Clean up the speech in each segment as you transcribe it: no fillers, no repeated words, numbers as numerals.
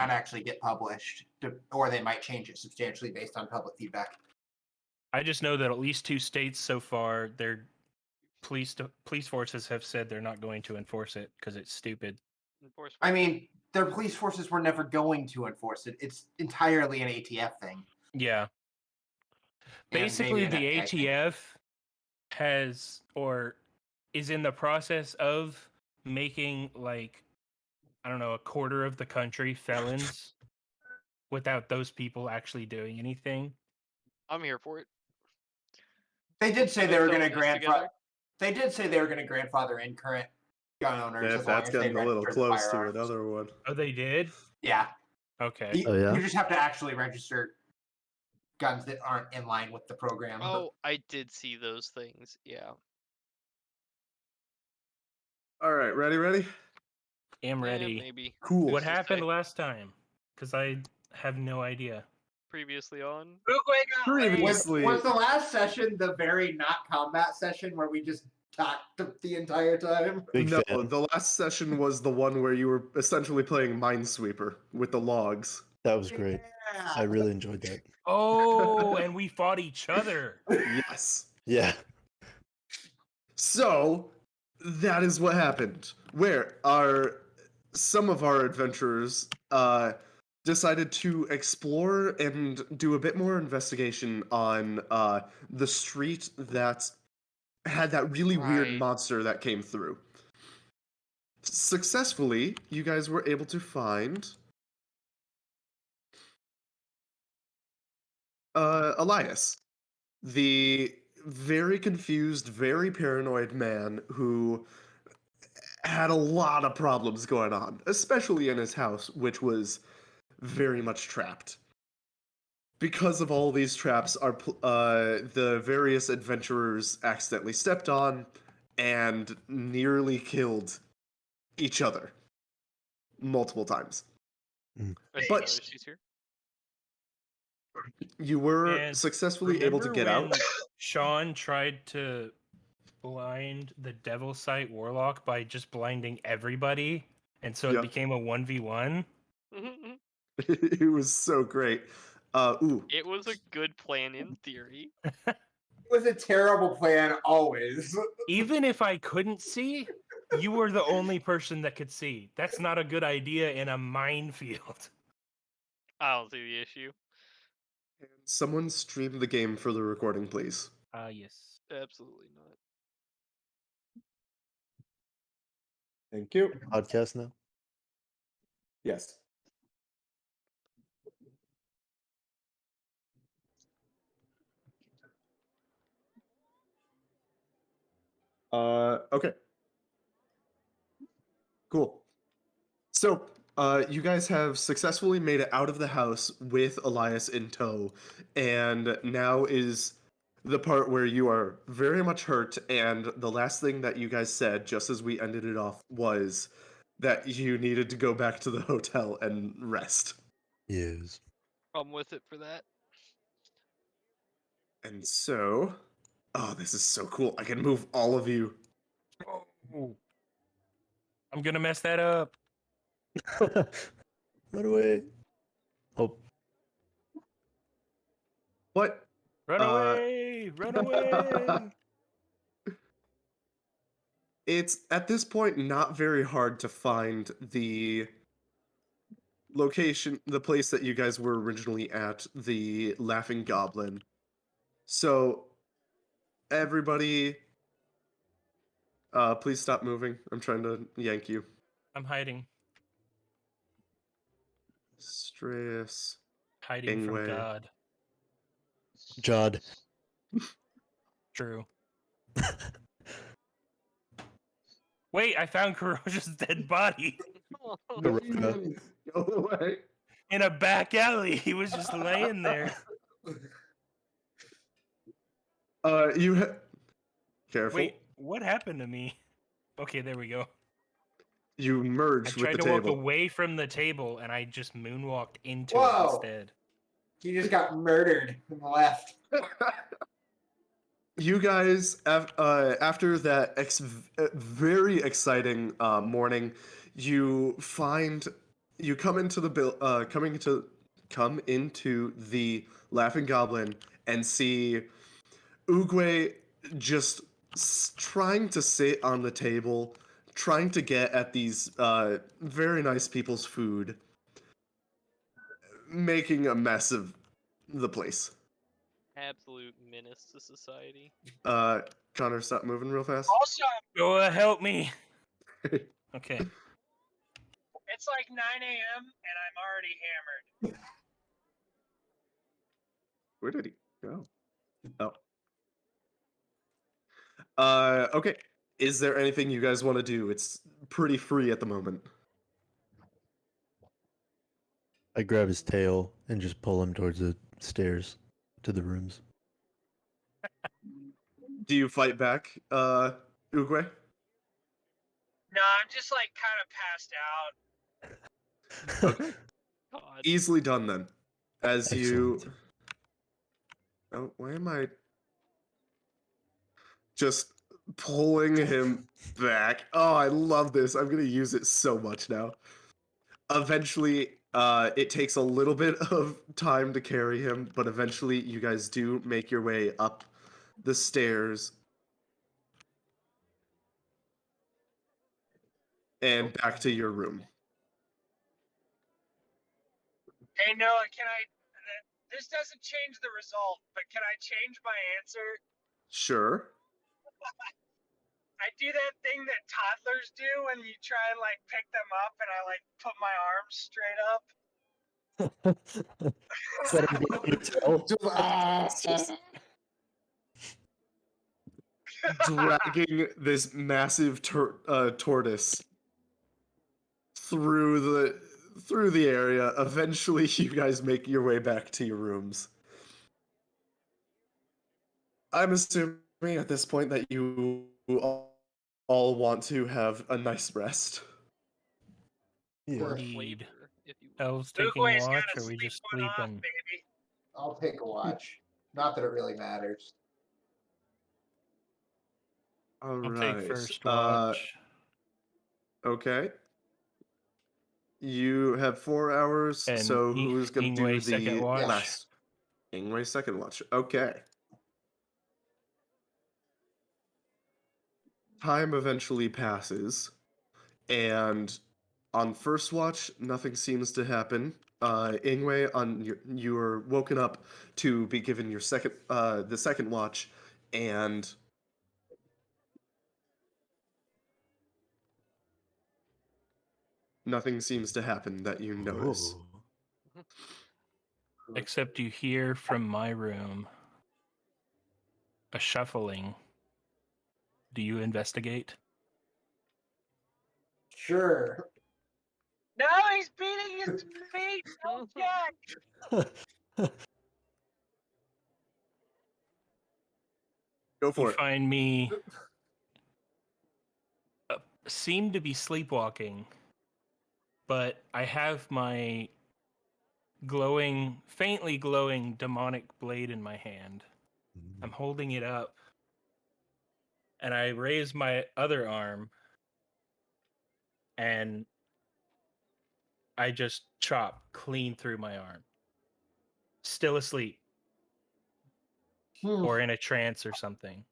not actually get published, or they might change it substantially based on public feedback. I just know that at least 2 states so far, their police forces have said they're not going to enforce it because it's stupid. I mean, their police forces were never going to enforce it. It's entirely an ATF thing. Yeah. And Basically, maybe the an FBI thing. ATF has or is in the process of making, like, I don't know, a quarter of the country felons without those people actually doing anything. I'm here for it. They did say they were going to grandfather. grandfather. They did say they were going to grandfather in current gun owners. Yeah, as long that's as they getting a little register the close to firearms. another one. Oh, they did? Yeah. Okay. Oh, yeah? You just have to actually register guns that aren't in line with the program. Oh, I did see those things. Yeah. All right, ready? Am ready. Maybe. Cool. What Who's to happened say? last time? Because I have no idea. Previously on. Previously, Was the last session the very not combat session where we just talked the entire time? Big no, fan. the last session was the one where you were essentially playing Minesweeper with the logs. That was great. Yeah. I really enjoyed that. Oh, and we fought each other. Yes. Yeah. So, that is what happened. Where some of our adventurers decided to explore and do a bit more investigation on the street that had that really weird Right. monster that came through. Successfully, you guys were able to find Elias, the very confused, very paranoid man who had a lot of problems going on, especially in his house, which was very much trapped. Because of all these traps, the various adventurers accidentally stepped on and nearly killed each other multiple times. I didn't But- notice she's here. You were And successfully able to Remember get when out. Sean tried to blind the Devil Sight Warlock by just blinding everybody, and so Yep. it became a 1v1. It was so great. It was a good plan in theory. It was a terrible plan always. Even if I couldn't see, you were the only person that could see. That's not a good idea in a minefield. I don't see the issue. Someone stream the game for the recording, please. Yes. Absolutely not. Thank you. Podcast now. Yes. Okay. Cool. So, you guys have successfully made it out of the house with Elias in tow, and now is the part where you are very much hurt, and the last thing that you guys said, just as we ended it off, was that you needed to go back to the hotel and rest. Yes. I'm with it for that. And so, oh, this is so cool. I can move all of you. Oh. I'm gonna mess that up. Run away. Oh, What? Run away! Run away! It's at this point not very hard to find the location, the place that you guys were originally at, the Laughing Goblin. So, everybody, please stop moving. I'm trying to yank you. I'm hiding. Stress. Hiding from Ingwe. God. Jod. True. Wait, I found Corrosion's dead body Corona. Go away. in a back alley. He was just laying there. Careful. Wait, what happened to me? Okay, there we go. You I merged with tried the to walk table. away from the table, and I just moonwalked into Whoa. it instead. He just got murdered and left. You guys, after that very exciting morning, you find you come into the Laughing Goblin and see Oogway just trying to sit on the table, trying to get at these very nice people's food, making a mess of the place. Absolute menace to society. Connor, stop moving real fast. Also, Go help me. Okay. it's like 9 a.m. and I'm already hammered. Where did he go? Okay. Is there anything you guys want to do? It's pretty free at the moment. I grab his tail and just pull him towards the stairs to the rooms. Do you fight back, Oogway? No, I'm just like kind of passed out. Okay. God. Easily done then. As you. Excellent. Oh, why am I just pulling him back? Oh, I love this. I'm gonna use it so much now. Eventually, it takes a little bit of time to carry him, but eventually, you guys do make your way up the stairs and back to your room. Hey, Noah, can I? This doesn't change the result, but can I change my answer? Sure. I do that thing that toddlers do when you try and like pick them up, and I like put my arms straight up. Let him get your tail. Dragging this massive tortoise through the area. Eventually, you guys make your way back to your rooms. I'm assuming at this point that you all want to have a nice rest. Yeah. Indeed. Flavor, if you will. Elves taking Oogway's watch, gotta or we sleep just one off, sleeping? baby. I'll take a watch. Not that it really matters. All I'll right. take first watch. Okay. You have 4 hours, And so who's going to do Ingwe second the watch. last? Ingwe second watch. Okay. Time eventually passes, and on first watch, nothing seems to happen. Ingwe, you are woken up to be given your the second watch, and nothing seems to happen that you notice. Oh. Except you hear from my room a shuffling. Do you investigate? Sure. No, he's beating his meat. Don't check. Go for You it. find me seem to be sleepwalking, but I have my faintly glowing demonic blade in my hand. I'm holding it up, and I raise my other arm, and I just chop clean through my arm. Still asleep, Hmm. or in a trance or something.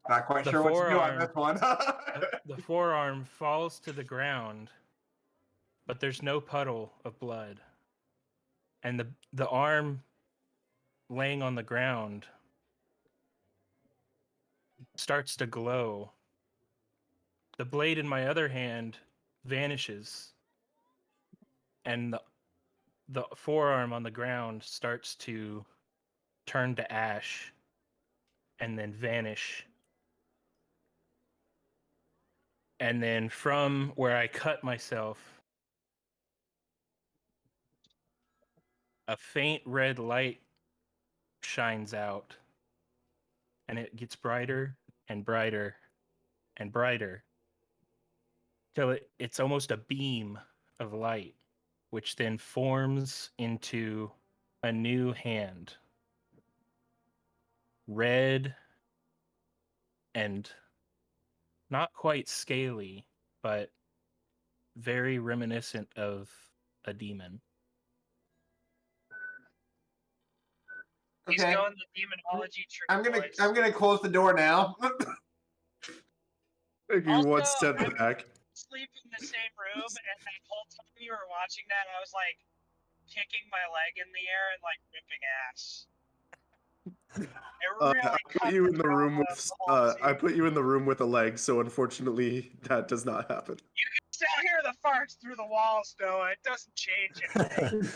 Not quite The sure what to do on forearm- this one. The forearm falls to the ground, but there's no puddle of blood. And the arm laying on the ground starts to glow. The blade in my other hand vanishes, and the forearm on the ground starts to turn to ash and then vanish. And then from where I cut myself, a faint red light shines out, and it gets brighter and brighter and brighter till it's almost a beam of light, which then forms into a new hand. Red and not quite scaly, but very reminiscent of a demon. He's Okay. going the demonology tree. I'm boys. gonna close the door now. Taking one Also, step I- back. Sleep in the same room, and that whole time you were watching that, I was like kicking my leg in the air and like ripping ass. It really I put cut you the in the drama room of with the whole I scene. put you in the room with a leg, so unfortunately that does not happen. Still hear the farts through the walls, Noah. It doesn't change anything.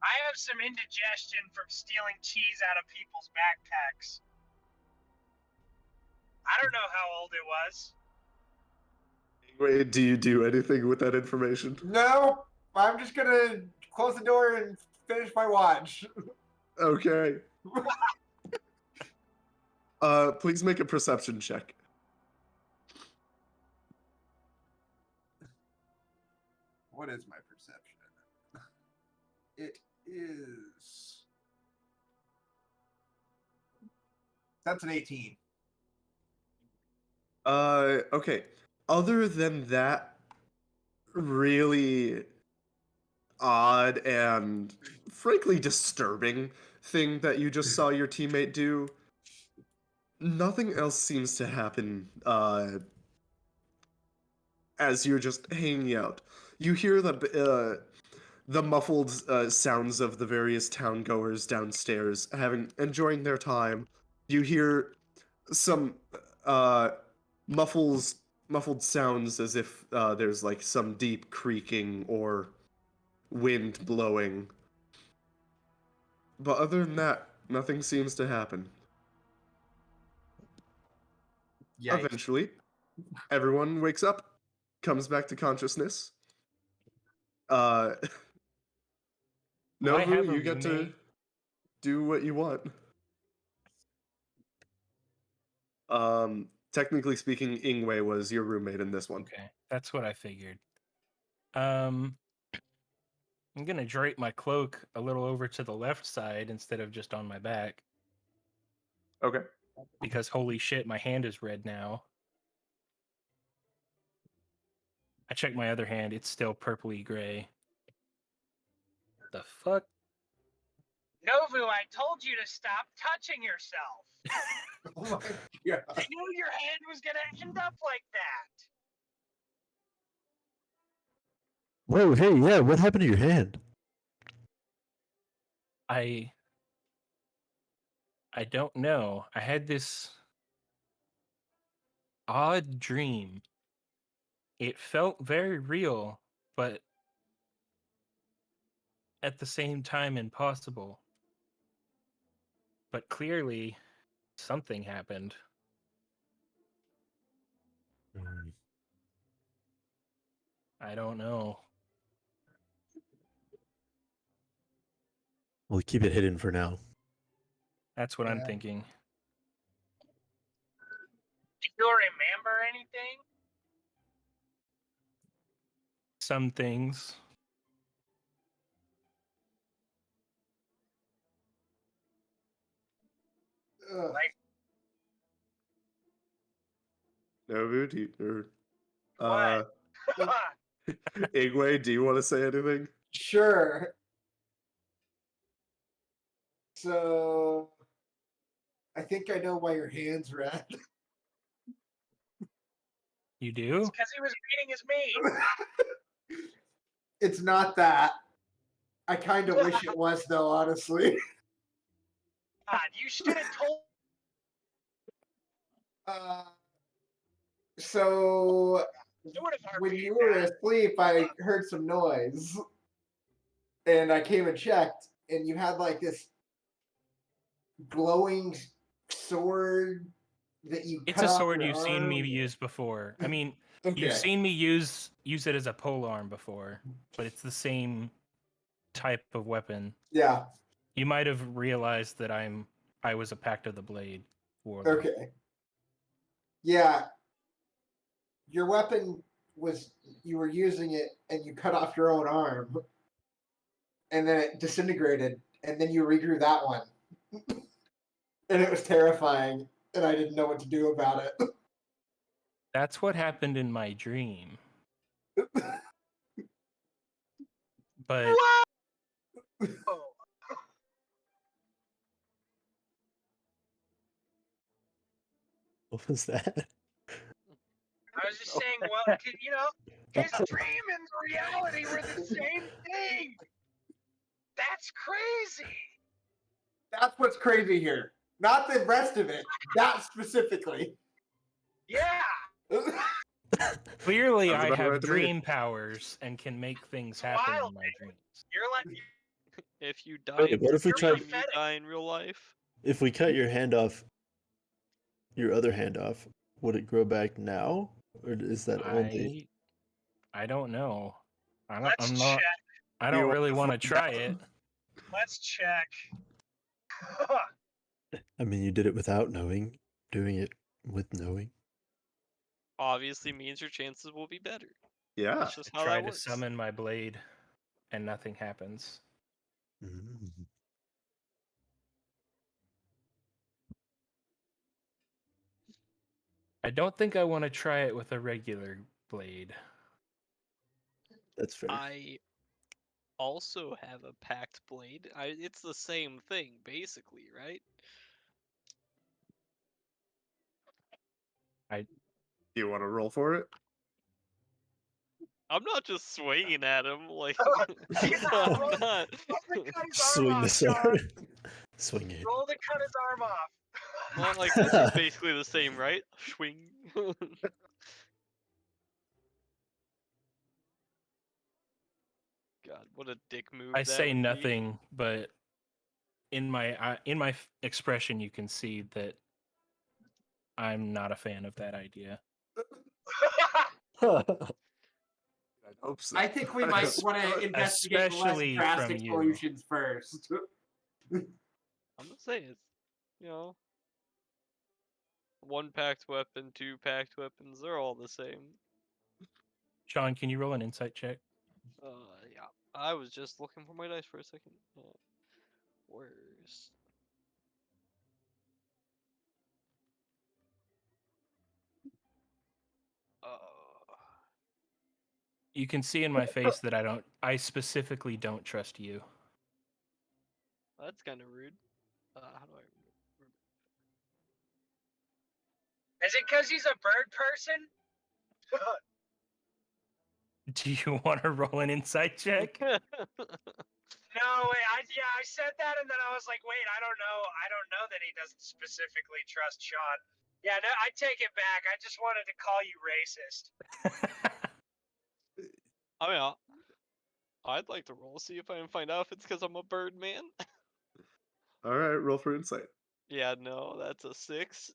I have some indigestion from stealing cheese out of people's backpacks. I don't know how old it was. Wait, do you do anything with that information? No, I'm just gonna close the door and finish my watch. Okay. Please make a perception check. What is my perception? It is. That's an 18. Okay. Other than that really odd and frankly disturbing thing that you just saw your teammate do, nothing else seems to happen as you're just hanging out. You hear the muffled sounds of the various town goers downstairs enjoying their time. You hear some muffled sounds as if there's like some deep creaking or wind blowing. But other than that, nothing seems to happen. Yikes. Eventually, everyone wakes up, comes back to consciousness. Uh, Do I have Novu, a you get to roommate? do what you want. Technically speaking, Ingwe was your roommate in this one. Okay, that's what I figured. I'm gonna drape my cloak a little over to the left side instead of just on my back, Okay. because holy shit, my hand is red now. I checked my other hand, it's still purpley gray. The fuck? Novu, I told you to stop touching yourself. Oh my god. I knew your hand was gonna end up like that. Whoa, hey, yeah, what happened to your hand? I don't know. I had this odd dream. It felt very real, but at the same time impossible. But clearly, something happened. I don't know. We'll keep it hidden for now. That's what I'm Yeah. thinking. Do you remember anything? Some things. Ugh. Like Novu, do you, what? Igwe, do you want to say anything? Sure. So, I think I know why your hand's red. You do? Because he was reading his meme. It's not that. I kind of wish it was, though, honestly. God, you should have told. So, I would have when RP'd you were that. asleep, I heard some noise. And I came and checked, and you had like this glowing sword that you It's cut a off sword your you've seen me arm. use before. I mean, Okay. you've seen me use it as a polearm before, but it's the same type of weapon. Yeah. You might have realized that I was a Pact of the Blade warlord. Okay. Yeah. Your weapon was, you were using it and you cut off your own arm. And then it disintegrated. And then you regrew that one. And it was terrifying. And I didn't know what to do about it. That's what happened in my dream. But Oh, What was that? I was just saying, well, you know, his dream and reality were the same thing. That's crazy. That's what's crazy here. Not the rest of it. That specifically. Yeah. clearly, Sounds I about have right to me. dream powers and can make things happen Wild, in my man. dreams. You're like, If you die Wait, in what if we your tried? dream, you prophetic. die in real life. If we cut your hand off, your other hand off, would it grow back now, or is that only? I don't know. Let's I'm check. not. I You don't want really to want to find try out? it. Let's check. I mean, you did it without knowing. Doing it with knowing. Obviously means your chances will be better. Yeah. That's just how Try that to works. summon my blade, and nothing happens. Mm. I don't think I want to try it with a regular blade. That's fair. I also have a packed blade. It's the same thing, basically, right? Do you want to roll for it? I'm not just swinging at him like Yeah, I'm roll, not. roll to cut his arm Swing the off, Sean. sword. Swing it. Roll to cut his arm off. Well, like this is basically the same, right? Swing. God, what a dick move I that say would be. nothing, but in my expression, you can see that I'm not a fan of that idea. I hope so. I think we might want to investigate less Especially from drastic you. solutions first. I'm just saying, it's, you know, one packed weapon, two packed weapons, they're all the same. Sean, can you roll an insight check? Yeah. I was just looking for my dice for a second. Where's You can see in my face that I specifically don't trust you. that's kind of rude. How do I? Is it because he's a bird person? Do you want to roll an insight check? No, wait. I said that, and then I was like, wait, I don't know. I don't know that he doesn't specifically trust Sean. Yeah, no, I take it back. I just wanted to call you racist. I mean, I'd like to roll, see if I can find out if it's because I'm a bird man. All right, roll for insight. Yeah, no, that's a 6.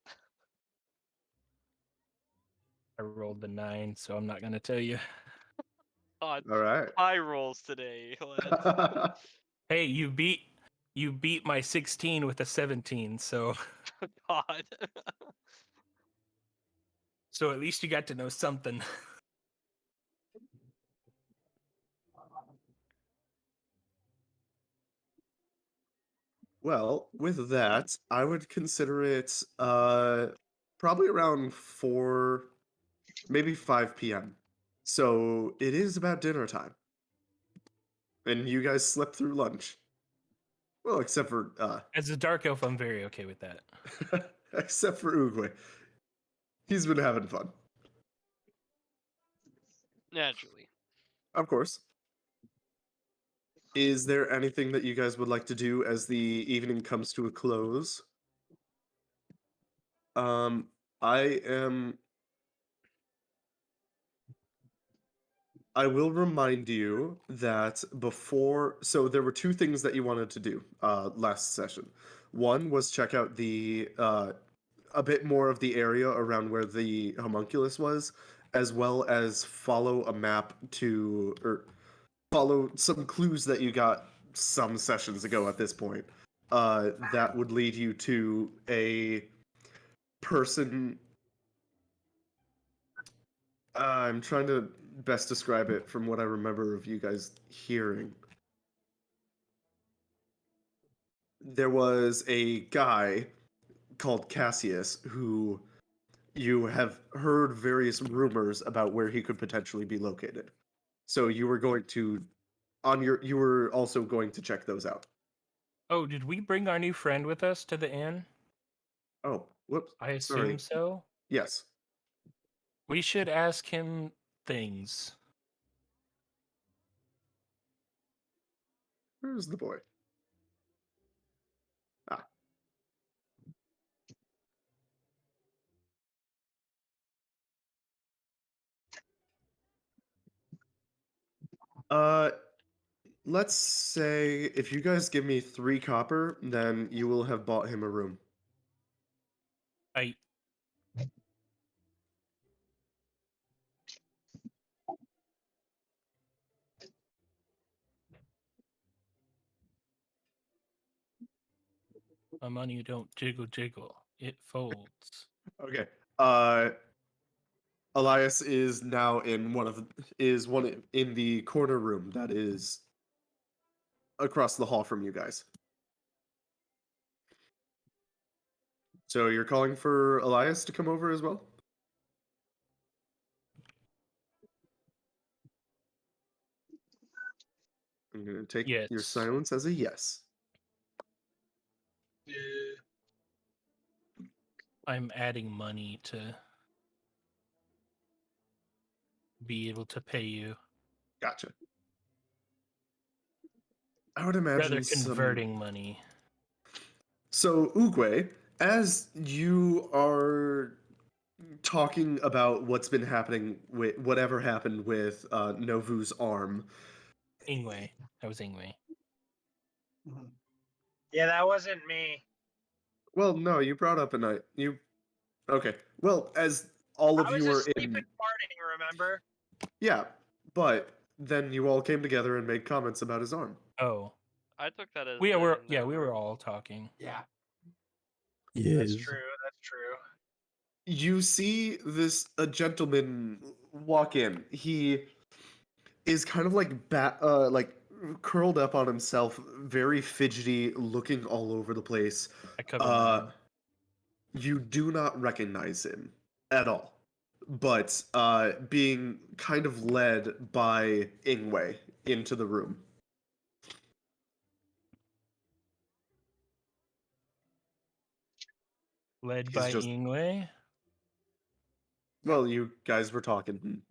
I rolled the 9, so I'm not gonna tell you. God, All right. high rolls today. Let's. Hey, you beat my 16 with a 17, so God. at least you got to know something. Well, with that, I would consider it probably around 4, maybe 5 p.m. So it is about dinner time. And you guys slept through lunch. Well, except for As a dark elf, I'm very okay with that. except for Uguay. He's been having fun. Naturally. Of course. Is there anything that you guys would like to do as the evening comes to a close? I will remind you that so there were two things that you wanted to do last session. One was check out the a bit more of the area around where the homunculus was, as well as follow a map or follow some clues that you got some sessions ago at this point. That would lead you to a person. I'm trying to best describe it from what I remember of you guys hearing. There was a guy called Cassius who you have heard various rumors about where he could potentially be located. So you were going to you were also going to check those out. Oh, did we bring our new friend with us to the inn? Oh, whoops. I Sorry. assume so. Yes. We should ask him things. Where's the boy? Ah. Let's say if you guys give me 3 copper, then you will have bought him a room. I my money don't jiggle jiggle. It folds. Okay. Elias is now in one in the corner room that is across the hall from you guys. So you're calling for Elias to come over as well? I'm going to take your Yes. silence as a yes. I'm adding money to be able to pay you. Gotcha. I would imagine Rather converting money. So, Uguay, as you are talking about what's been happening with whatever happened with Novu's arm, Ingwe. That was Ingwe. Yeah, that wasn't me. well, no, you brought up a night. Okay. Well, as all of I was you are just sleeping in, farting, remember? yeah, but then you all came together and made comments about his arm. Oh. I took that as We were no we were room. all talking. Yeah. That's Yes. true. That's true. You see a gentleman walk in. He is kind of like like curled up on himself, very fidgety, looking all over the place. I cover my arm. You do not recognize him at all, but being kind of led by Ingwe into the room. Led He's by just- Ingwe. Well, you guys were talking.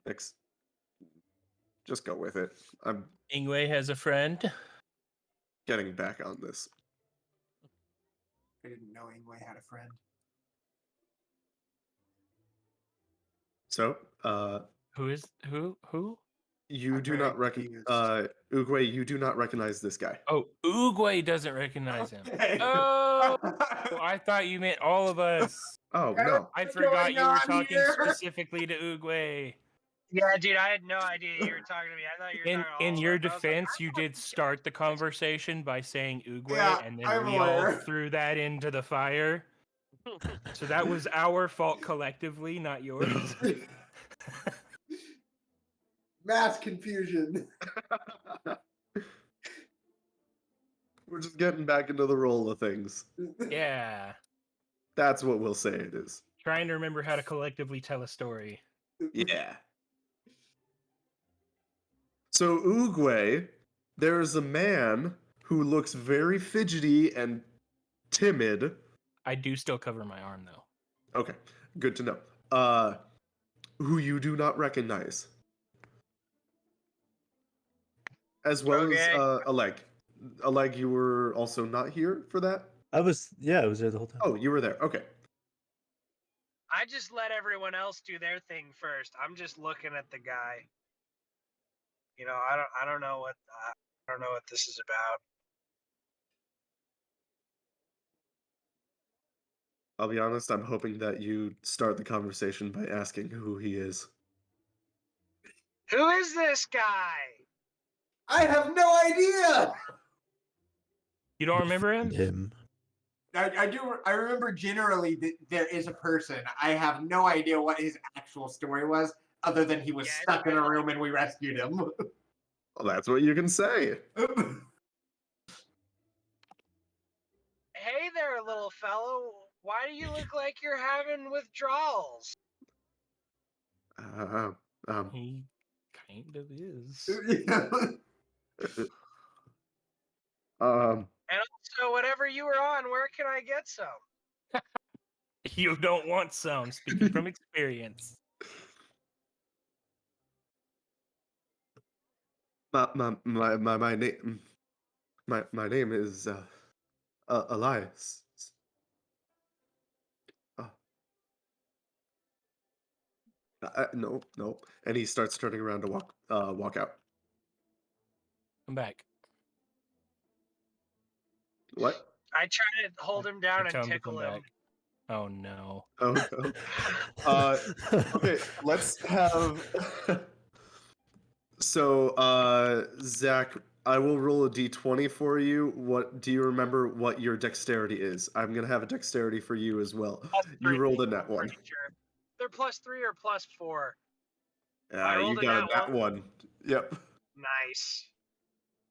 Just go with it. I'm Ingwe has a friend. getting back on this. I didn't know Ingwe had a friend. So, Who is who? you I'm do very not recognize confused. Uguay, you do not recognize this guy. Oh, Uguay doesn't recognize him. Okay. Oh, I thought you meant all of us. Oh no. I What's forgot going you were on talking here? specifically to Uguay. Yeah, dude, I had no idea you were talking to me. I thought you were talking to all In of your us. I was like, defense, you did start the conversation by saying Uguay, Yeah, and then I'm we all aware. threw that into the fire. So that was our fault collectively, not yours. Mass confusion. We're just getting back into the roll of things. Yeah. That's what we'll say it is. Trying to remember how to collectively tell a story. Yeah. So Uguay, there is a man who looks very fidgety and timid. I do still cover my arm though. Okay, good to know. Who you do not recognize. As well Okay. as Oleg. Oleg, you were also not here for that? I was there the whole time. Oh, you were there. Okay. I just let everyone else do their thing first. I'm just looking at the guy. You know, I don't know what this is about. I'll be honest, I'm hoping that you start the conversation by asking who he is. Who is this guy? I have no idea. You don't remember him? Him. I do. I remember generally that there is a person. I have no idea what his actual story was, other than he was Yeah, stuck in a room and we rescued him. Well, that's what you can say. Hey there, little fellow. Why do you look like you're having withdrawals. He kind of is. um, And also, whatever you were on, where can I get some? You don't want some, speaking from experience. my name is Elias. No, no. And he starts turning around to walk out. Come back. What? I try to hold him down I and tell him to tickle come him. back. Oh no. Oh no. Okay, let's have. So, Zach, I will roll a d20 for you. What do you remember? What your dexterity is? I'm gonna have a dexterity for you as well. You +3, rolled a net I'm one. pretty sure. They're +3 or +4. Yeah, you rolled a got a nat net one. Yep. Nice.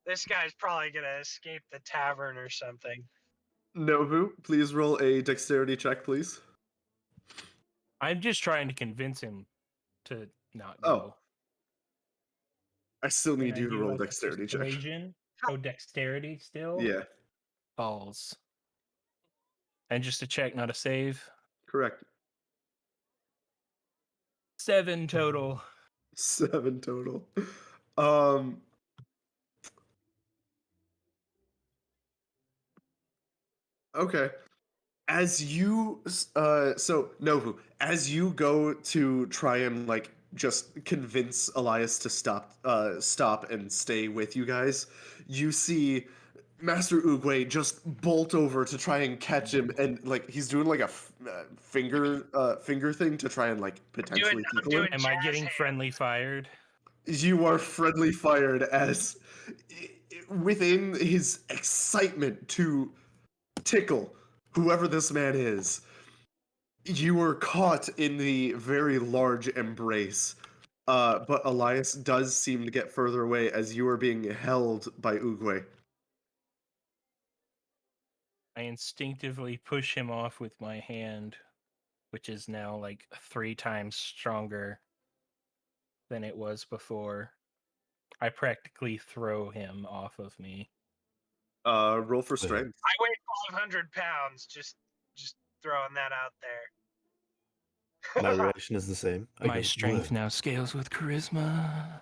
This guy's probably gonna escape the tavern or something. Novu, please roll a dexterity check, please. I'm just trying to convince him to not Oh. go. I still Can need I you to do, roll a like, a dexterity check. persuasion? Oh, dexterity still? Yeah, Balls. And just a check, not a save. correct. 7 total. 7 total. Um. Okay. As you, so Novu, as you go to try and like just convince Elias to stop and stay with you guys, you see Master Oogway just bolt over to try and catch him, and like he's doing like a finger thing to try and like potentially I'm tickle him. doing Am I jazz getting hands. friendly fired? You are friendly fired as within his excitement to tickle whoever this man is. You were caught in the very large embrace. But Elias does seem to get further away as you are being held by Oogway. I instinctively push him off with my hand, which is now like 3 times stronger than it was before. I practically throw him off of me. Roll for strength. I weigh 500 pounds. Just throwing that out there. My reaction is the same. I My go, strength "Whoa, now scales with charisma.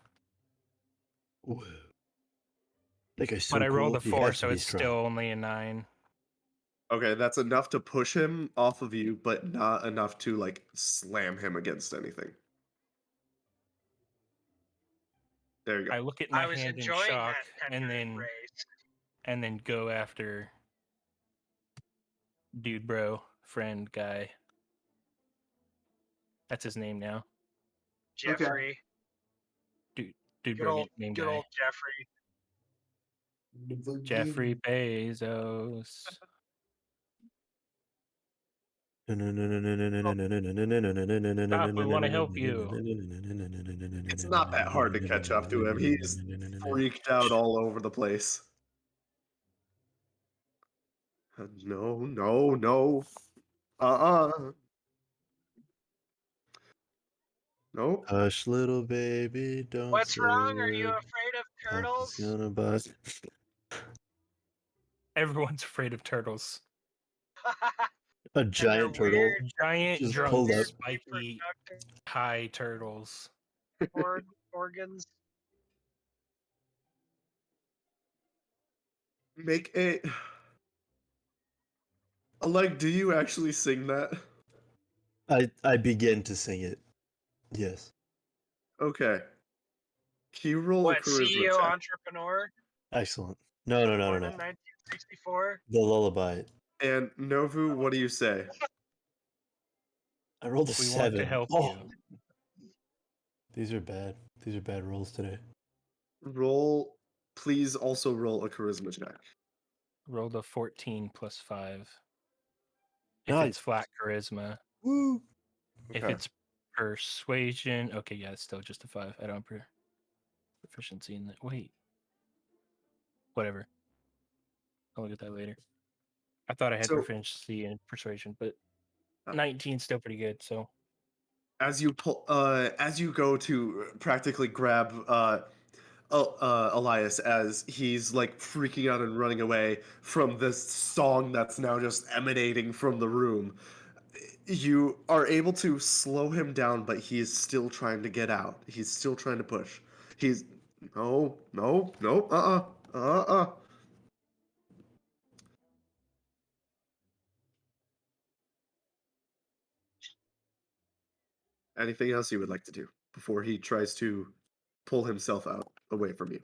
whoa. That guy's so But I rolled cool. a He 4, has to so be it's strong." still only a 9. Okay, that's enough to push him off of you, but not enough to like slam him against anything. There you go. I look at my I was hand in enjoying shock that tender embrace. and then go after dude bro friend guy. That's his name now. Jeffrey. Dude Good bro old, name good guy. old Jeffrey. Jeffrey Bezos. Stop, we want to help you. It's not that hard to catch up to him. He's freaked out all over the place. No, no, no. Nope. Hush, little baby, don't What's say wrong? a Are you word. afraid of Papa's turtles? gonna bust. Everyone's afraid of turtles. A giant turtle weird. Giant, just drunk, pulled up. spiky, high turtles. Organs. Make a. Like, do you actually sing that? I begin to sing it. Yes. Okay. Can you roll a What, charisma CEO check? entrepreneur? Excellent. No. Born in 1964? The lullaby. And Novu, what do you say? I rolled a We want to 7. help Oh, you. these are bad. These are bad rolls today. Roll. Please also roll a charisma check. Rolled a 14 plus 5. If Nice. it's flat charisma. Woo. If Okay. it's persuasion, okay, yeah, it's still just a 5. I don't have proficiency in that. Wait. Whatever. I'll look at that later. I thought I had So- proficiency in persuasion, but 19 still pretty good. So As you go to practically grab Elias as he's like freaking out and running away from this song that's now just emanating from the room, you are able to slow him down, but he is still trying to get out. He's still trying to push. He's no, no, no, Anything else you would like to do before he tries to pull himself out away from you?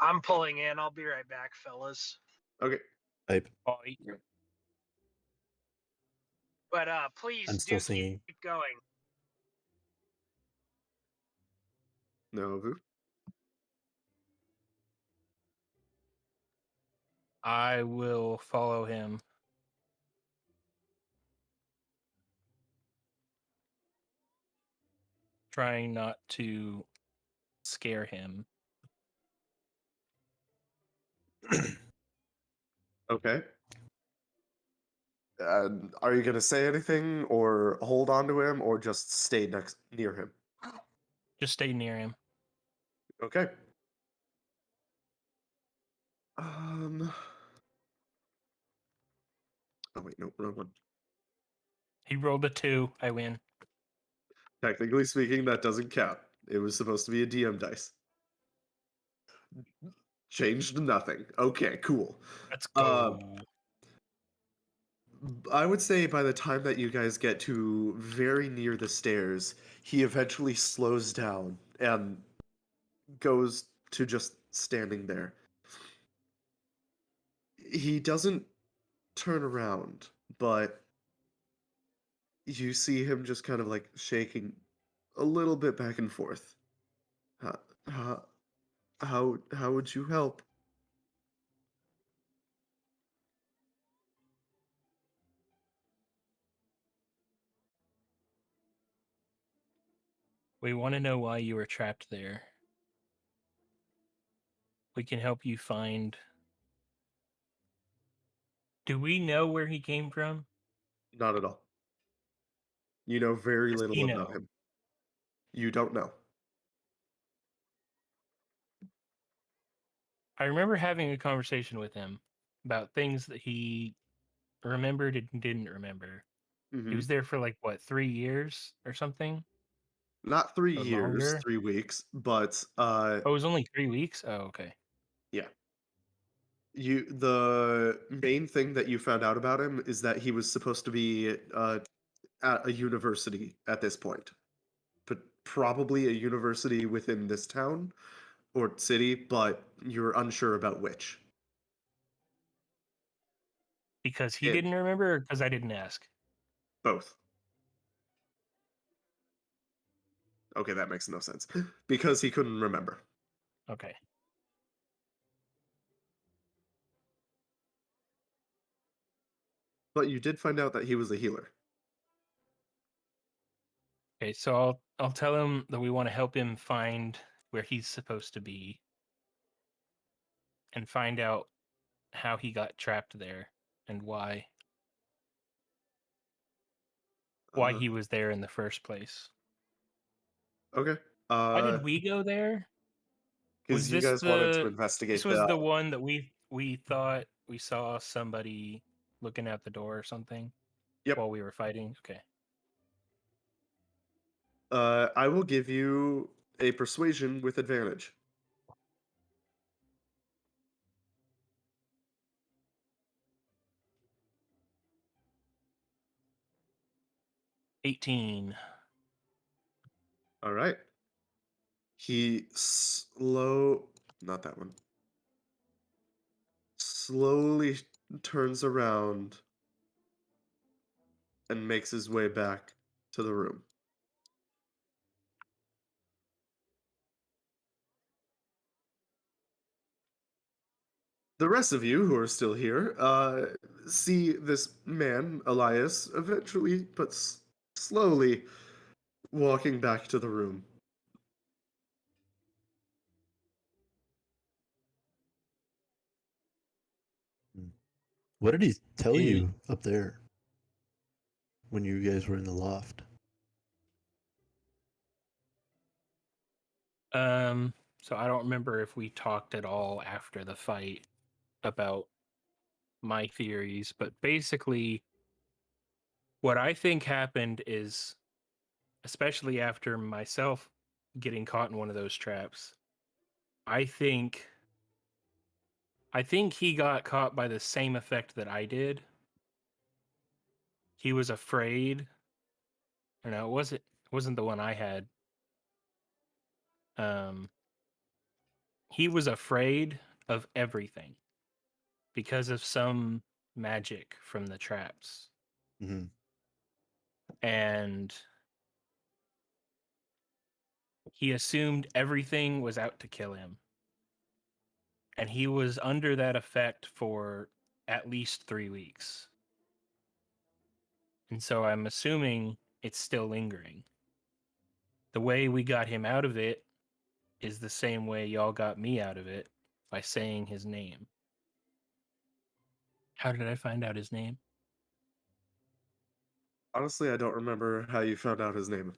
I'm pulling in. I'll be right back, fellas. Okay. Type. oh, But please I'm still do singing. keep going. No. I will follow him. Trying not to scare him. Okay. Are you gonna say anything, or hold on to him, or just stay near him? Just stay near him. Okay. Oh wait, no, wrong one. He rolled a 2. I win. Technically speaking, that doesn't count. It was supposed to be a DM dice. Changed to nothing. Okay, cool. Let's Uh, go. I would say by the time that you guys get to very near the stairs, he eventually slows down and goes to just standing there. He doesn't turn around, but you see him just kind of like shaking a little bit back and forth. How, how, how would you help? We want to know why you were trapped there. We can help you find. Do we know where he came from? Not at all. You know very Does little he about know? him. You don't know. I remember having a conversation with him about things that he remembered and didn't remember. He Hmm. was there for like what, 3 years or something? Not 3 Or years, longer? 3 weeks, but Oh, it was only 3 weeks? Oh, okay. yeah. The main thing that you found out about him is that he was supposed to be at a university at this point, but probably a university within this town or city, but you're unsure about which. Because he It didn't remember or because I didn't ask? both. Okay, that makes no sense. Because he couldn't remember. Okay. But you did find out that he was a healer. Okay, so I'll tell him that we want to help him find where he's supposed to be and find out how he got trapped there and why Uh, he was there in the first place. okay. Why did we go there? Because Was you this guys wanted to the investigate was the. the one that we thought we saw somebody looking out the door or something Yep. while we were fighting? Okay. I will give you a persuasion with advantage. 18. All right. Not that one. Slowly turns around and makes his way back to the room. The rest of you who are still here see this man, Elias, eventually, but slowly, walking back to the room. What did he tell He- you up there when you guys were in the loft? So I don't remember if we talked at all after the fight about my theories, but basically what I think happened is, especially after myself getting caught in one of those traps, I think he got caught by the same effect that I did. He was afraid. Or no, it wasn't the one I had. He was afraid of everything because of some magic from the traps. Mm-hmm. And he assumed everything was out to kill him. And he was under that effect for at least 3 weeks. And so I'm assuming it's still lingering. The way we got him out of it is the same way y'all got me out of it, by saying his name. How did I find out his name? Honestly, I don't remember how you found out his name.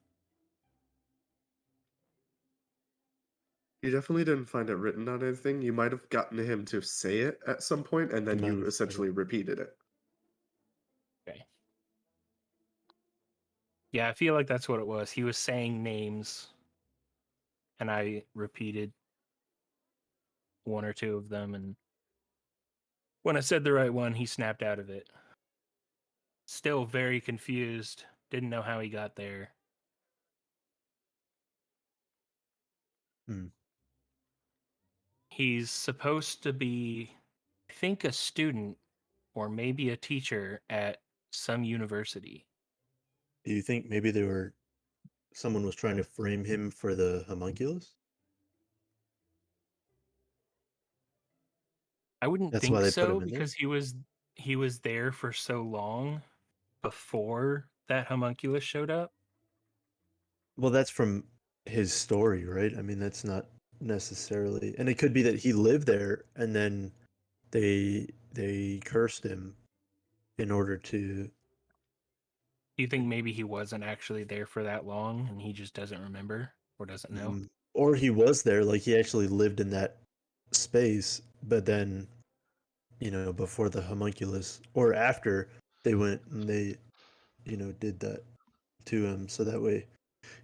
You definitely didn't find it written on anything. You might have gotten him to say it at some point, and then might you have said it. essentially repeated it. Okay. Yeah, I feel like that's what it was. He was saying names, and I repeated one or two of them, and when I said the right one, he snapped out of it. Still very confused. Didn't know how he got there. Hmm. He's supposed to be, I think, a student or maybe a teacher at some university. Do you think maybe someone was trying to frame him for the homunculus? I wouldn't That's why think they put so, him in there? because he was there for so long before that homunculus showed up. Well, that's from his story, right? I mean, that's not necessarily, and it could be that he lived there and then they cursed him in order to. Do you think maybe he wasn't actually there for that long and he just doesn't remember or doesn't know? Or he was there, like he actually lived in that space, but then, before the homunculus or after they went and they, did that to him, so that way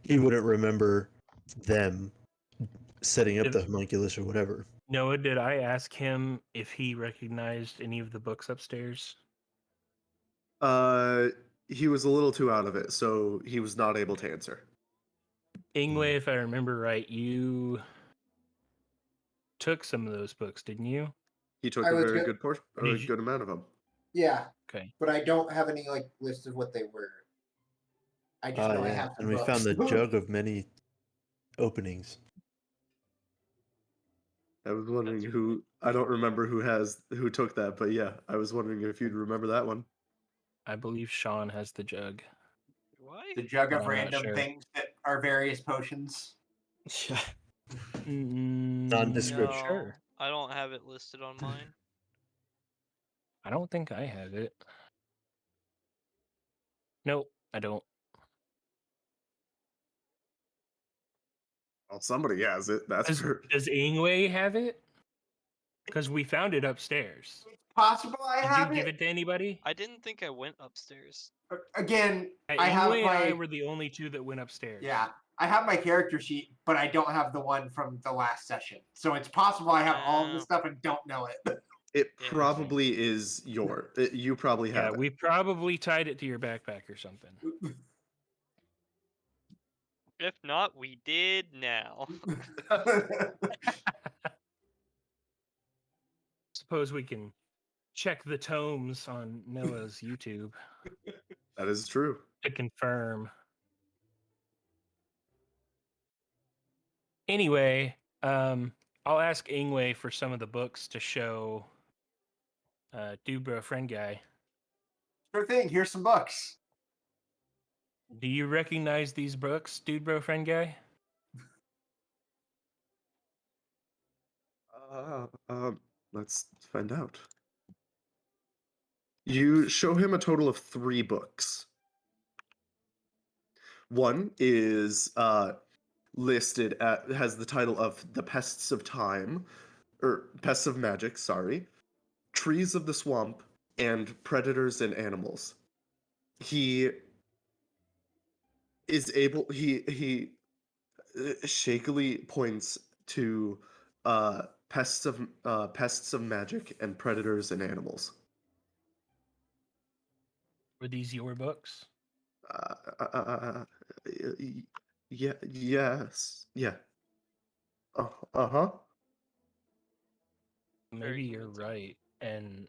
he wouldn't remember them setting up Did, the homunculus or whatever. Noah, did I ask him if he recognized any of the books upstairs? He was a little too out of it, so he was not able to answer. Ingwe, if I remember right, you took some of those books, didn't you? He took I a was very go- good portion, Did a you- good amount of them. Yeah, Okay. but I don't have any like list of what they were. I just know I Yeah, have some and we books. found the jug of many openings. I was wondering That's who. I don't remember who took that, but yeah, I was wondering if you'd remember that one. I believe Sean has the jug. Why? The jug But of I'm not random sure. things that are various potions. Yeah. Nondescript. Nondescript. No, I don't have it listed on mine. I don't think I have it. Nope, I don't. Well, somebody has it. That's for. Does Ingwe have it? Because we found it upstairs. It's possible I Did have you give it to anybody? I didn't think I went upstairs. Again, Yeah, I have Ingwe and I my were the only two that went upstairs. yeah. I have my character sheet, but I don't have the one from the last session. So it's possible I have all of the Oh. stuff and don't know it. It Yeah. probably is you probably Yeah, have it. we probably tied it to your backpack or something. If not, we did now. Suppose we can check the tomes on Noah's YouTube That is true. to confirm. Anyway, I'll ask Ingwe for some of the books to show Dude Bro Friend Guy. Sure thing. Here's some books. Do you recognize these books, Dude Bro Friend Guy? Let's find out. You show him a total of 3 books. One is listed at has the title of The Pests of Time, or Pests of Magic, sorry, Trees of the Swamp, and Predators and Animals. He is able he shakily points to pests of magic and predators and animals. Were these your books? Yeah, yes, yeah. Uh-huh. Very Maybe you're convincing. right. And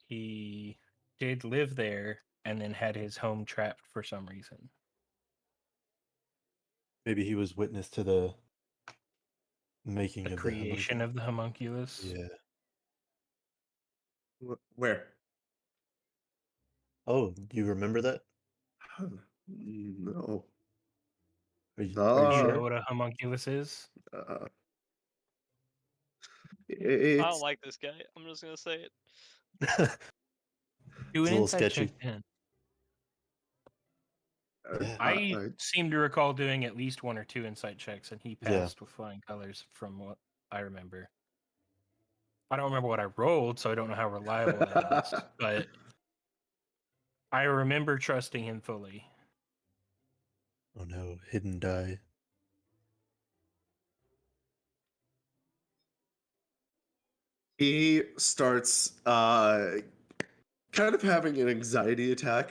he did live there and then had his home trapped for some reason. Maybe he was witness to the making The of the creation homunculus. of the homunculus. Yeah. Where? Oh, do you remember that? No. Are you Do you Uh, know what a homunculus is? uh, I don't it's like this guy. I'm just gonna say it. Do It's an a little insight sketchy. check then. Yeah. I seem to recall doing at least 1 or 2 insight checks, and he Yeah. passed with flying colors from what I remember. I don't remember what I rolled, so I don't know how reliable that is. But I remember trusting him fully. Oh no, hidden die. he starts kind of having an anxiety attack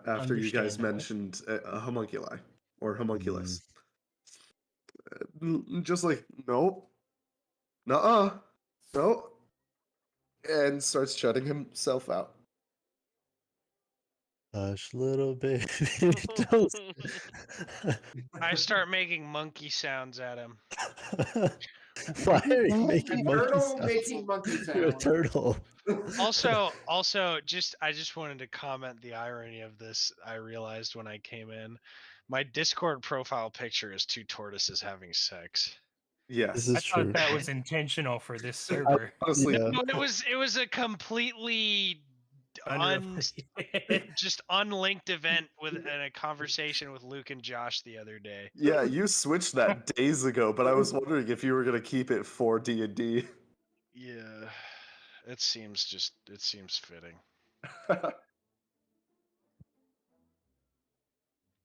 after you guys Understandable. mentioned a homunculi or homunculus. Mm. Just like, nope, nuh-uh, no, and starts shutting himself out. Hush, little baby. Don't. I start making monkey sounds at him. Why are you A making monkey turtle sounds? making monkey You're a sounds. turtle. Also, I just wanted to comment the irony of this. I realized when I came in, my Discord profile picture is 2 tortoises having sex. Yes, This I is true. thought that was intentional for this server. honestly, Yeah. No, it was a completely just unlinked event with in a conversation with Luke and Josh the other day. yeah, you switched that days ago, but I was wondering if you were gonna keep it for D&D. Yeah, it seems fitting.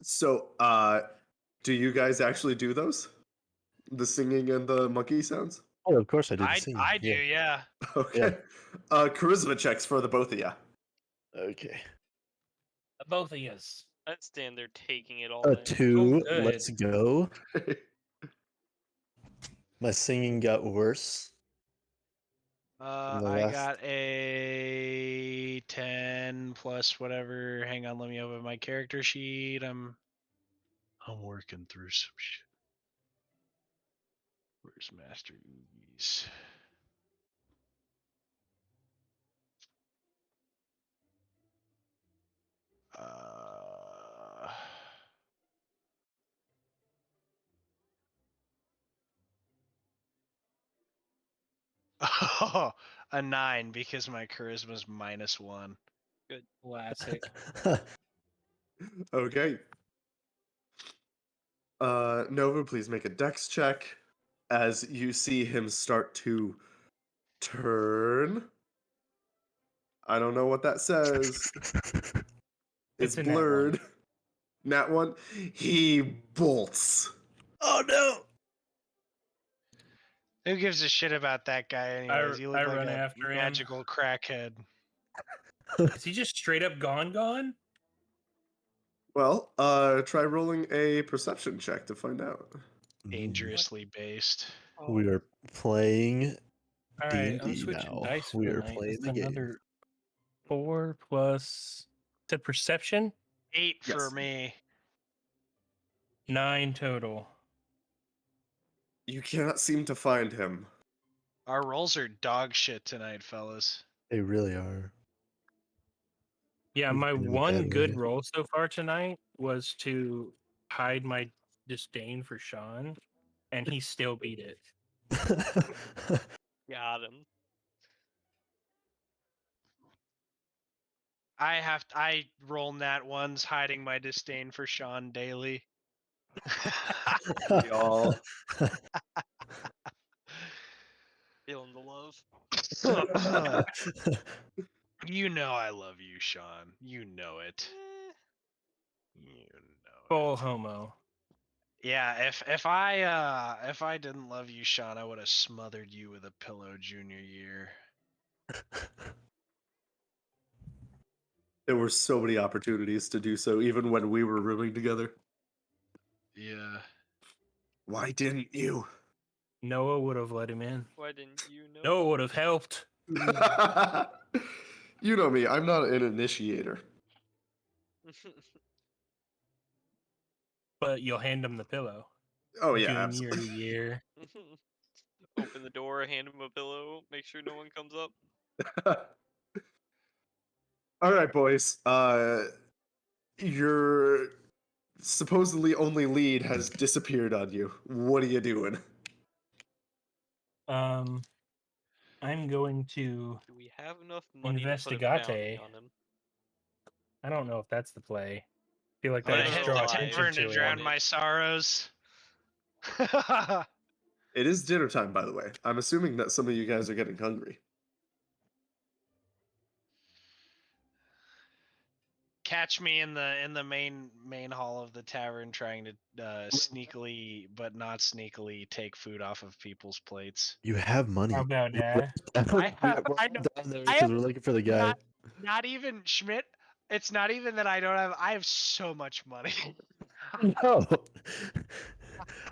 So, do you guys actually do those? The singing and the monkey sounds? Oh, of course I did. I do, yeah. Okay. Charisma checks for the both of you. Okay. Both of us. I'd stand there taking it all A in. 2. good. Let's go. My singing got worse. the I last- got a 10 plus whatever. Hang on, let me open my character sheet. I'm working through some shit. Where's Master Oogies? Uh, oh, a 9 because my charisma's -1. Good. Classic. Okay. Nova, please make a dex check as you see him start to turn. I don't know what that says. It's It's a nat one. blurred. Nat one. He bolts. Oh no! Who gives a shit about that guy anyways? You look I like run a after him. magical crackhead. Is he just straight up gone? Well, try rolling a perception check to find out. Dangerously based. We are playing All right, I'm D&D switching now. dice We for are tonight. playing That's the game. another 4 plus to perception. 8 for Yes. me. 9 total. You cannot seem to find him. Our rolls are dog shit tonight, fellas. They really are. Yeah, We've my been in a one bad good way. roll so far tonight was to hide my disdain for Sean, and he still beat it. Got him. I roll nat ones, hiding my disdain for Sean daily. Y'all. Feeling the love. You know I love you, Sean. You know it. Eh, You know Full it. homo. Yeah, if I didn't love you, Sean, I would have smothered you with a pillow junior year. There were so many opportunities to do so, even when we were rooming together. Yeah. Why didn't you? Noah would have let him in. why didn't you know? Noah would have helped. You know me, I'm not an initiator. But you'll hand him the pillow. Oh yeah, Junior absolutely. year. Open the door, hand him a pillow, make sure no one comes up. All right, boys. Your supposedly only lead has disappeared on you. What are you doing? I'm going to. Do we have enough money to put a Investigate. bounty on him? I don't know if that's the play. I feel like I'm that gonna would hit draw the I attention tavern to to drown him. my sorrows. It is dinner time, by the way. I'm assuming that some of you guys are getting hungry. Catch me in the main hall of the tavern trying to sneakily but not sneakily take food off of people's plates. You have money. How about We're that? we're I all know. down there I because we're looking for the guy. Not even Schmidt. It's not even that I don't have. I have so much money. No.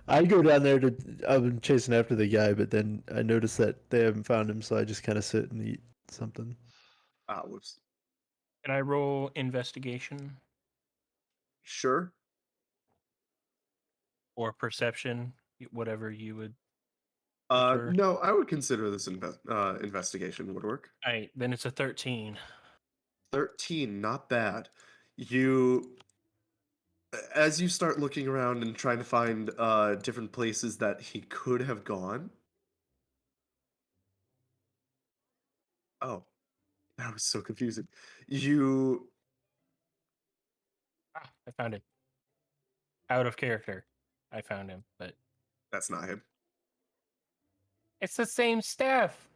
I go down there to. I'm chasing after the guy, but then I notice that they haven't found him, so I just kind of sit and eat something. Ah, whoops. Can I roll investigation Sure. or perception? Whatever you would prefer. No, I would consider this investigation would work. Alright, then it's a 13. 13, not bad. You, as you start looking around and trying to find different places that he could have gone. Oh, that was so confusing. You, I found him. Out of character. I found him, but that's not him. it's the same stuff.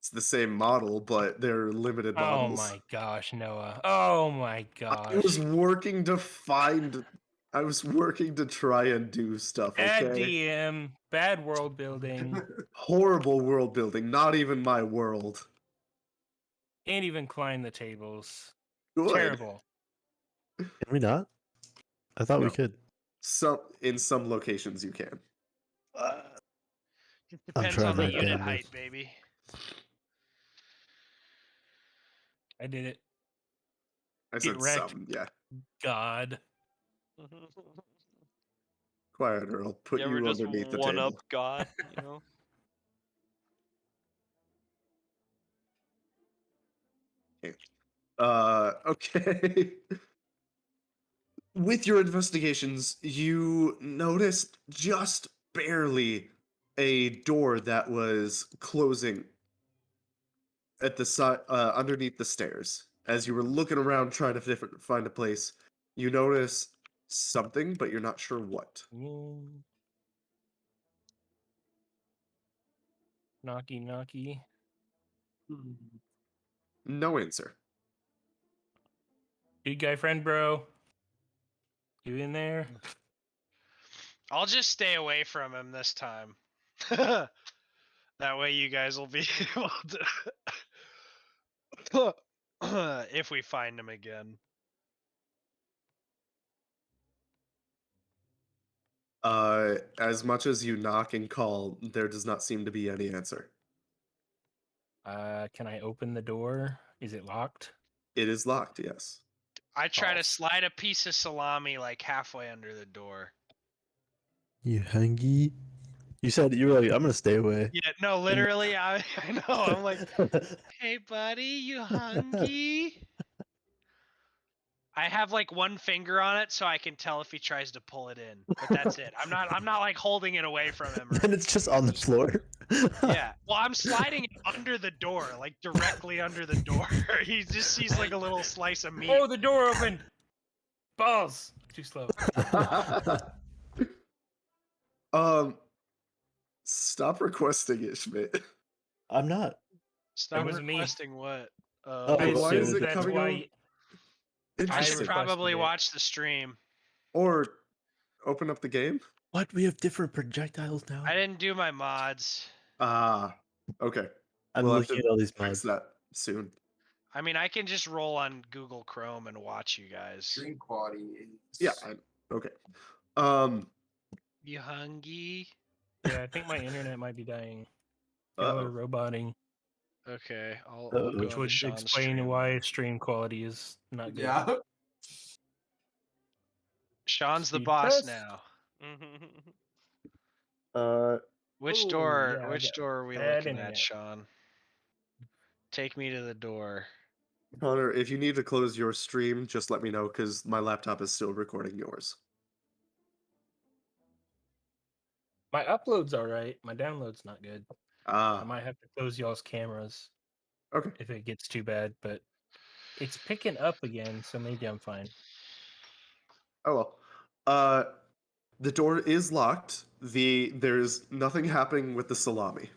It's the same model, but they're limited Oh models. my gosh, Noah. Oh my I was gosh. working to find. I was working to try and do stuff. Bad Okay. DM, bad world building. Horrible world building. Not even my world. Can't even climb the tables. Good. Terrible. Can we not? I thought we No. could. In some locations you can. Depends trying on the my unit damnedest. height, baby. I did it. I Get said wrecked. some. Yeah. God. Quiet, or I'll put You you, ever just underneath the one up table. God, you know? Okay. With your investigations, you noticed just barely a door that was closing at the side underneath the stairs. As you were looking around trying to find a place, you notice something, but you're not sure what. Knocky knocky. No answer. Good guy friend, bro. You in there? I'll just stay away from him this time. That way you guys will be able to if we find him again. As much as you knock and call, there does not seem to be any answer. Can I open the door? Is it locked? It is locked, yes. I try to False. slide a piece of salami like halfway under the door. You hungry? You said you were like, I'm gonna stay away. Yeah, no, literally, I know. I'm like, hey, buddy, you hungry? I have like one finger on it, so I can tell if he tries to pull it in. But that's it. I'm not like holding it away from him. Or And it's just on the floor. yeah. Well, I'm sliding it under the door, like directly under the door. He just sees like a little slice of meat. Oh, the door opened. Balls. Too slow. Stop requesting it, Schmidt. I'm not. Stop was me. requesting what? Oh, I why is assumed it that's coming why. on? I Interesting. should requested probably it. watch the stream. Or open up the game. What? We have different projectiles now? I didn't do my mods. Ah, okay. I'm We'll have looking to at all these fix mods. that soon. I mean, I can just roll on Google Chrome and watch you guys. Stream quality is. Yeah. Okay. You hungry? Yeah, I think my internet might be dying. Y'all are Uh-oh. roboting, Okay, I'll Uh-oh. go which into would Sean's explain stream. why stream quality is not good. Yeah. Sean's the Speed boss test. now. Which Ooh, door? yeah, I Which got door are we bad looking internet. at, Sean? Take me to the door. Connor, if you need to close your stream, just let me know because my laptop is still recording yours. My upload's all right. My download's not good. I Ah, might have to close y'all's cameras okay. if it gets too bad, but it's picking up again, so maybe I'm fine. Oh well. The door is locked. There's nothing happening with the salami.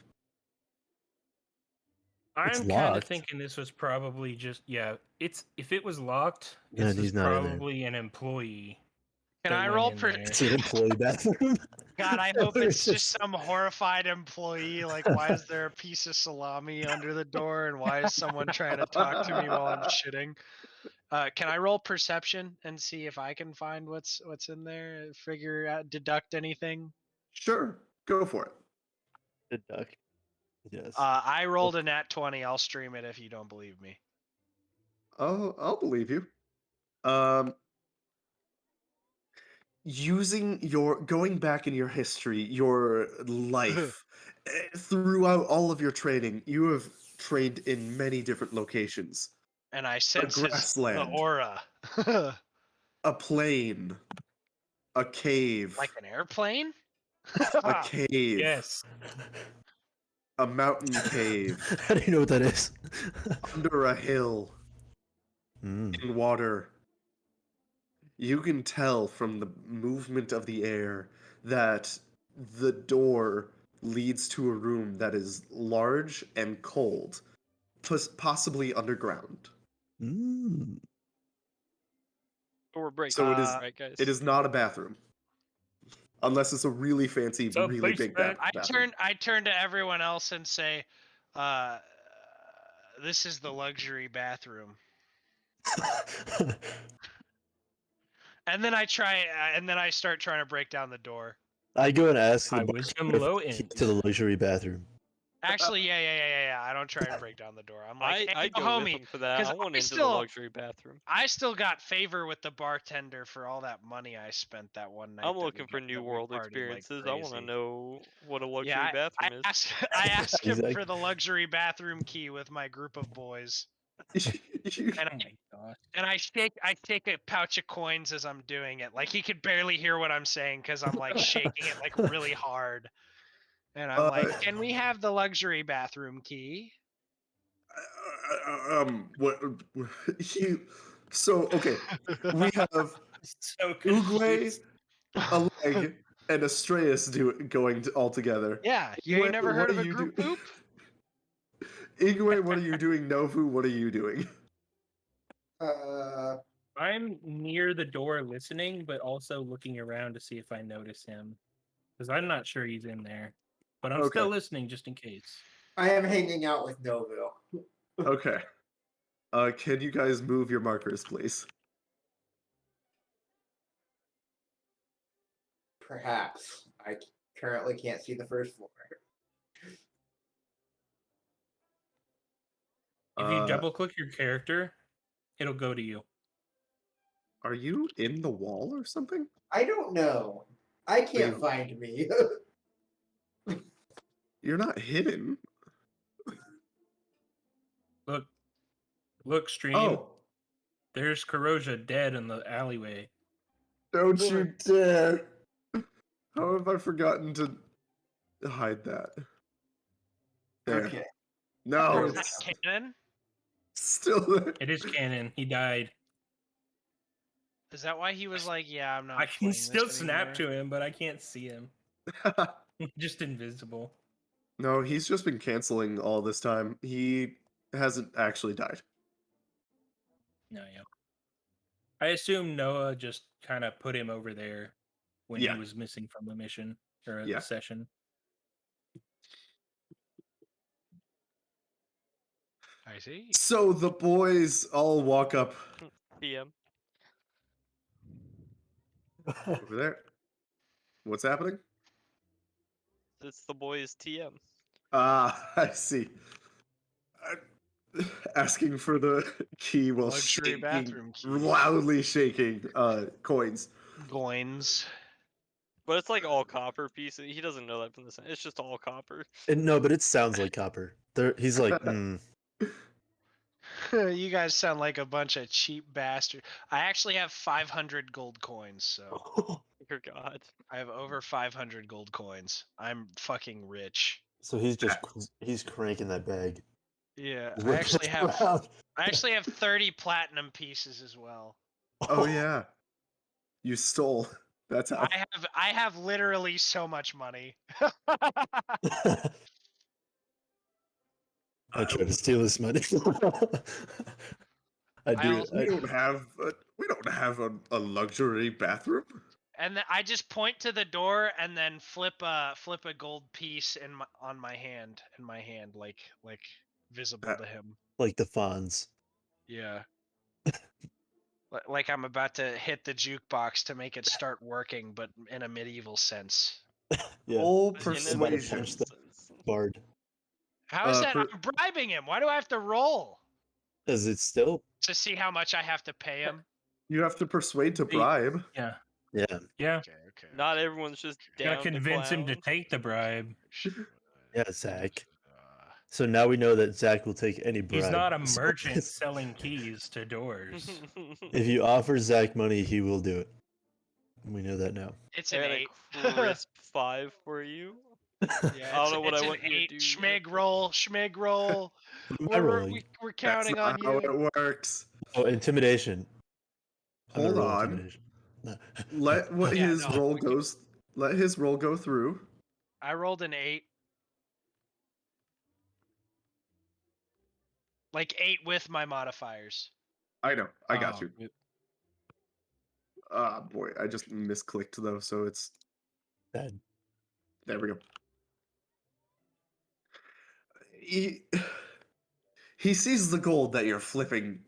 It's I'm kind of locked. thinking this was probably just It's if it was locked, Then this is he's not in there. probably an employee. Can that I went roll in per? there. It's an employee bathroom. God, I hope Or it's just some horrified employee. Like, why is there a piece of salami under the door, and why is someone trying to talk to me while I'm shitting? Can I roll perception and see if I can find what's in there? Figure out, deduct anything. Sure, go for it. Deduct. Yes. I rolled a nat 20. I'll stream it if you don't believe me. Oh, I'll believe you. Going back in your history, your life, throughout all of your training, you have trained in many different locations. And I A sense the grassland, aura. a plain, a cave, Like an airplane? a cave, Yes. a mountain cave, How do you know what that is? under a hill, Mm. in water. You can tell from the movement of the air that the door leads to a room that is large and cold, possibly underground. Mm. But we're breaking, So right, guys? it is not a bathroom, unless it's a really fancy, It's a really big basement. bathroom. I turn to everyone else and say, this is the luxury bathroom. And then I start trying to break down the door. I go and ask High the wisdom, bartender low for the key end. to the luxury bathroom. Actually, yeah. I don't try and break down the door. I'm like, hey, I go homie, with him for that. 'cause I want I into the still- luxury bathroom. I still got favor with the bartender for all that money I spent that one night. I'm that we looking for got- new that we world partied like experiences. I want to crazy. know what a luxury Yeah, bathroom is. I asked him Exactly. for the luxury bathroom key with my group of boys. And Oh my gosh. And I take a pouch of coins as I'm doing it. Like he could barely hear what I'm saying because I'm like shaking it like really hard. And I'm like, "Can we have the luxury bathroom key?" What? Okay, we have So Uguay, confused. a leg, and Astraeus going all together. Yeah, you Igwe, ain't never what heard of are a you group do- poop? Igwe, what are you doing? Novu, what are you doing? I'm near the door listening, but also looking around to see if I notice him. Because I'm not sure he's in there. But I'm still Okay. listening just in case. I am hanging out with Noville. Okay. Can you guys move your markers, please? Perhaps. I currently can't see the first floor. If you double click your character, it'll go to you. Are you in the wall or something? I don't know. I can't Wait. find me. You're not hidden. Look, stream. Oh, There's Kuroja dead in the alleyway. Don't you dare! How have I forgotten to hide that? There. Okay. No, Is that it's canon? still there. It is canon. He died. Is that why he was like, "Yeah, I'm not"? I can playing still this snap anymore? to him, but I can't see him. Just invisible. No, he's just been canceling all this time. He hasn't actually died. No, yeah. I assume Noah just kind of put him over there when Yeah. he was missing from the mission or Yeah. the session. I see. So the boys all walk up TM. over there. What's happening? It's the boys TM. Ah, I see. Asking for the key while Luxury shaking, bathroom keys. loudly shaking coins. Goins. But it's like all copper pieces. He doesn't know that from the sound. It's just all copper. No, but it sounds like copper. He's like, You guys sound like a bunch of cheap bastards. I actually have 500 gold coins, so Dear God. I have over 500 gold coins. I'm fucking rich. So he's cranking that bag. Yeah, He's I whipping actually it have around. 30 platinum pieces as well. Oh yeah, you stole. That's how. I have literally so much money. I try to steal his money. I do. also- We don't have a luxury bathroom. And then I just point to the door and then flip a gold piece on my hand, like visible to him. Like the Fonz. Yeah. Like I'm about to hit the jukebox to make it start working, but in a medieval sense. Yeah. All In a persuasion. punch the- sense. Bard. How is that? Per- I'm bribing him. Why do I have to roll Is it still? to see how much I have to pay him? You have to persuade to bribe. Yeah. Yeah. Yeah. Okay. Not everyone's just You gotta down to convince him to clown. take the bribe. Yeah, Zach. So now we know that Zach will take any bribe. He's not a So merchant selling keys to doors. if you offer Zach money, he will do it. We know that now. It's I an got 8. a crisp 5 for you. Yeah, I don't know what it's I an want you to 8. do yet, Schmig but- roll. Schmig roll. What am I We're, rolling? we're That's counting not on how you. it works. Oh, intimidation. I'm gonna Hold roll on. intimidation. No. Let what Yeah, his no, roll goes. Let his roll go through. I rolled an 8. Like 8 with my modifiers. I know. I got Oh, you. it- Ah, boy, I just misclicked though, so it's Bad. there. We go. He sees the gold that you're flipping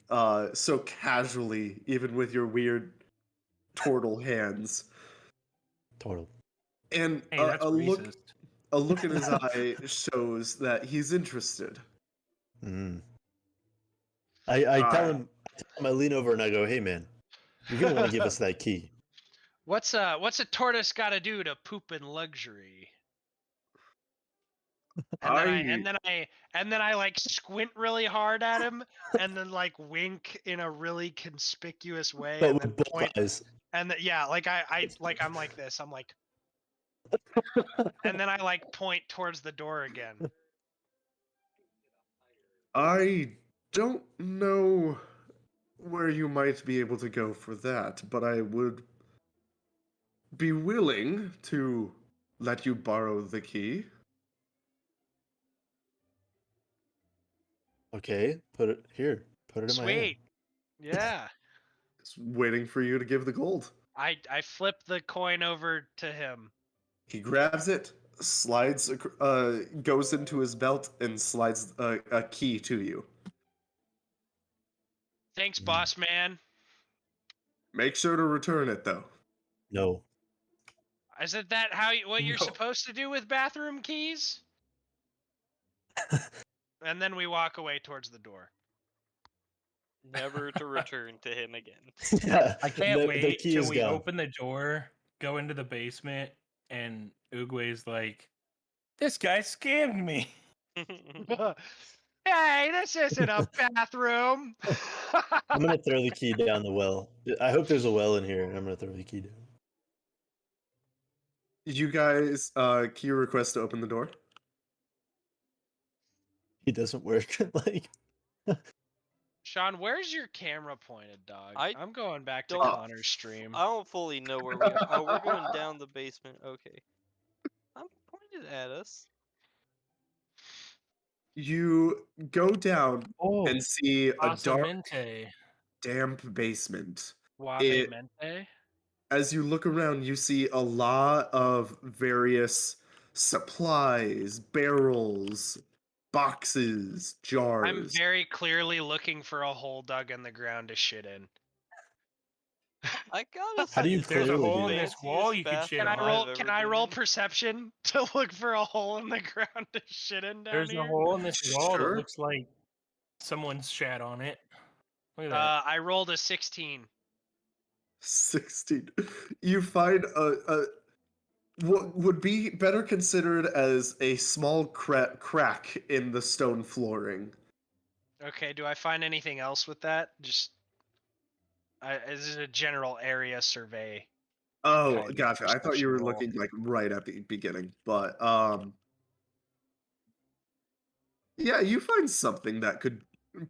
so casually, even with your weird turtle hands, Total. and Hey, that's a racist. look in his eye shows that he's interested. Mm. I tell Ah. him, I lean over and I go, "Hey man, you're gonna want to give us that key." What's a tortoise got to do to poop in luxury? And then I like squint really hard at him, and then like wink in a really conspicuous way, But and then with both point. eyes. And yeah, like I'm like this. I'm like, and then I like point towards the door again. I don't know where you might be able to go for that, but I would be willing to let you borrow the key. Okay, put it here. Put it in my hand. Sweet. Yeah. It's waiting for you to give the gold. I flip the coin over to him. He grabs it, goes into his belt, and slides a key to you. Thanks, boss man. Make sure to return it, though. No. Isn't that what you're No. supposed to do with bathroom keys? And then we walk away towards the door. Never to return to him again. Yeah, I can't the wait key till is we gone. open the door, go into the basement, and Oogway's like, "This guy scammed me." Hey, this isn't a bathroom. I'm gonna throw the key down the well. I hope there's a well in here, and I'm gonna throw the key down. You guys, key request to open the door. He doesn't work. Like, Sean, where's your camera pointed, dog? I I'm going back to don't- Connor's stream. I don't fully know where we are. Oh, we're going down the basement. Okay. I'm pointed at us. You go down Oh, and see a dark, Asamente. damp basement. Suave mente. As you look around, you see a lot of various supplies, barrels, boxes, jars. I'm very clearly looking for a hole dug in the ground to shit in. I gotta How do you say, There's a clearly hole do in that? this wall you could shit Can I on. roll? Can I roll perception to look for a hole in the ground to shit in down There's here? a hole in this wall Sure. that looks like someone's shat on it. Look at that. I rolled a 16. 16. You find a what would be better considered as a small crack in the stone flooring. Okay, do I find anything else with that? Just, is it a general area survey? Oh, Kind of gotcha. I thought you perception were roll. looking like right at the beginning, but yeah, you find something that could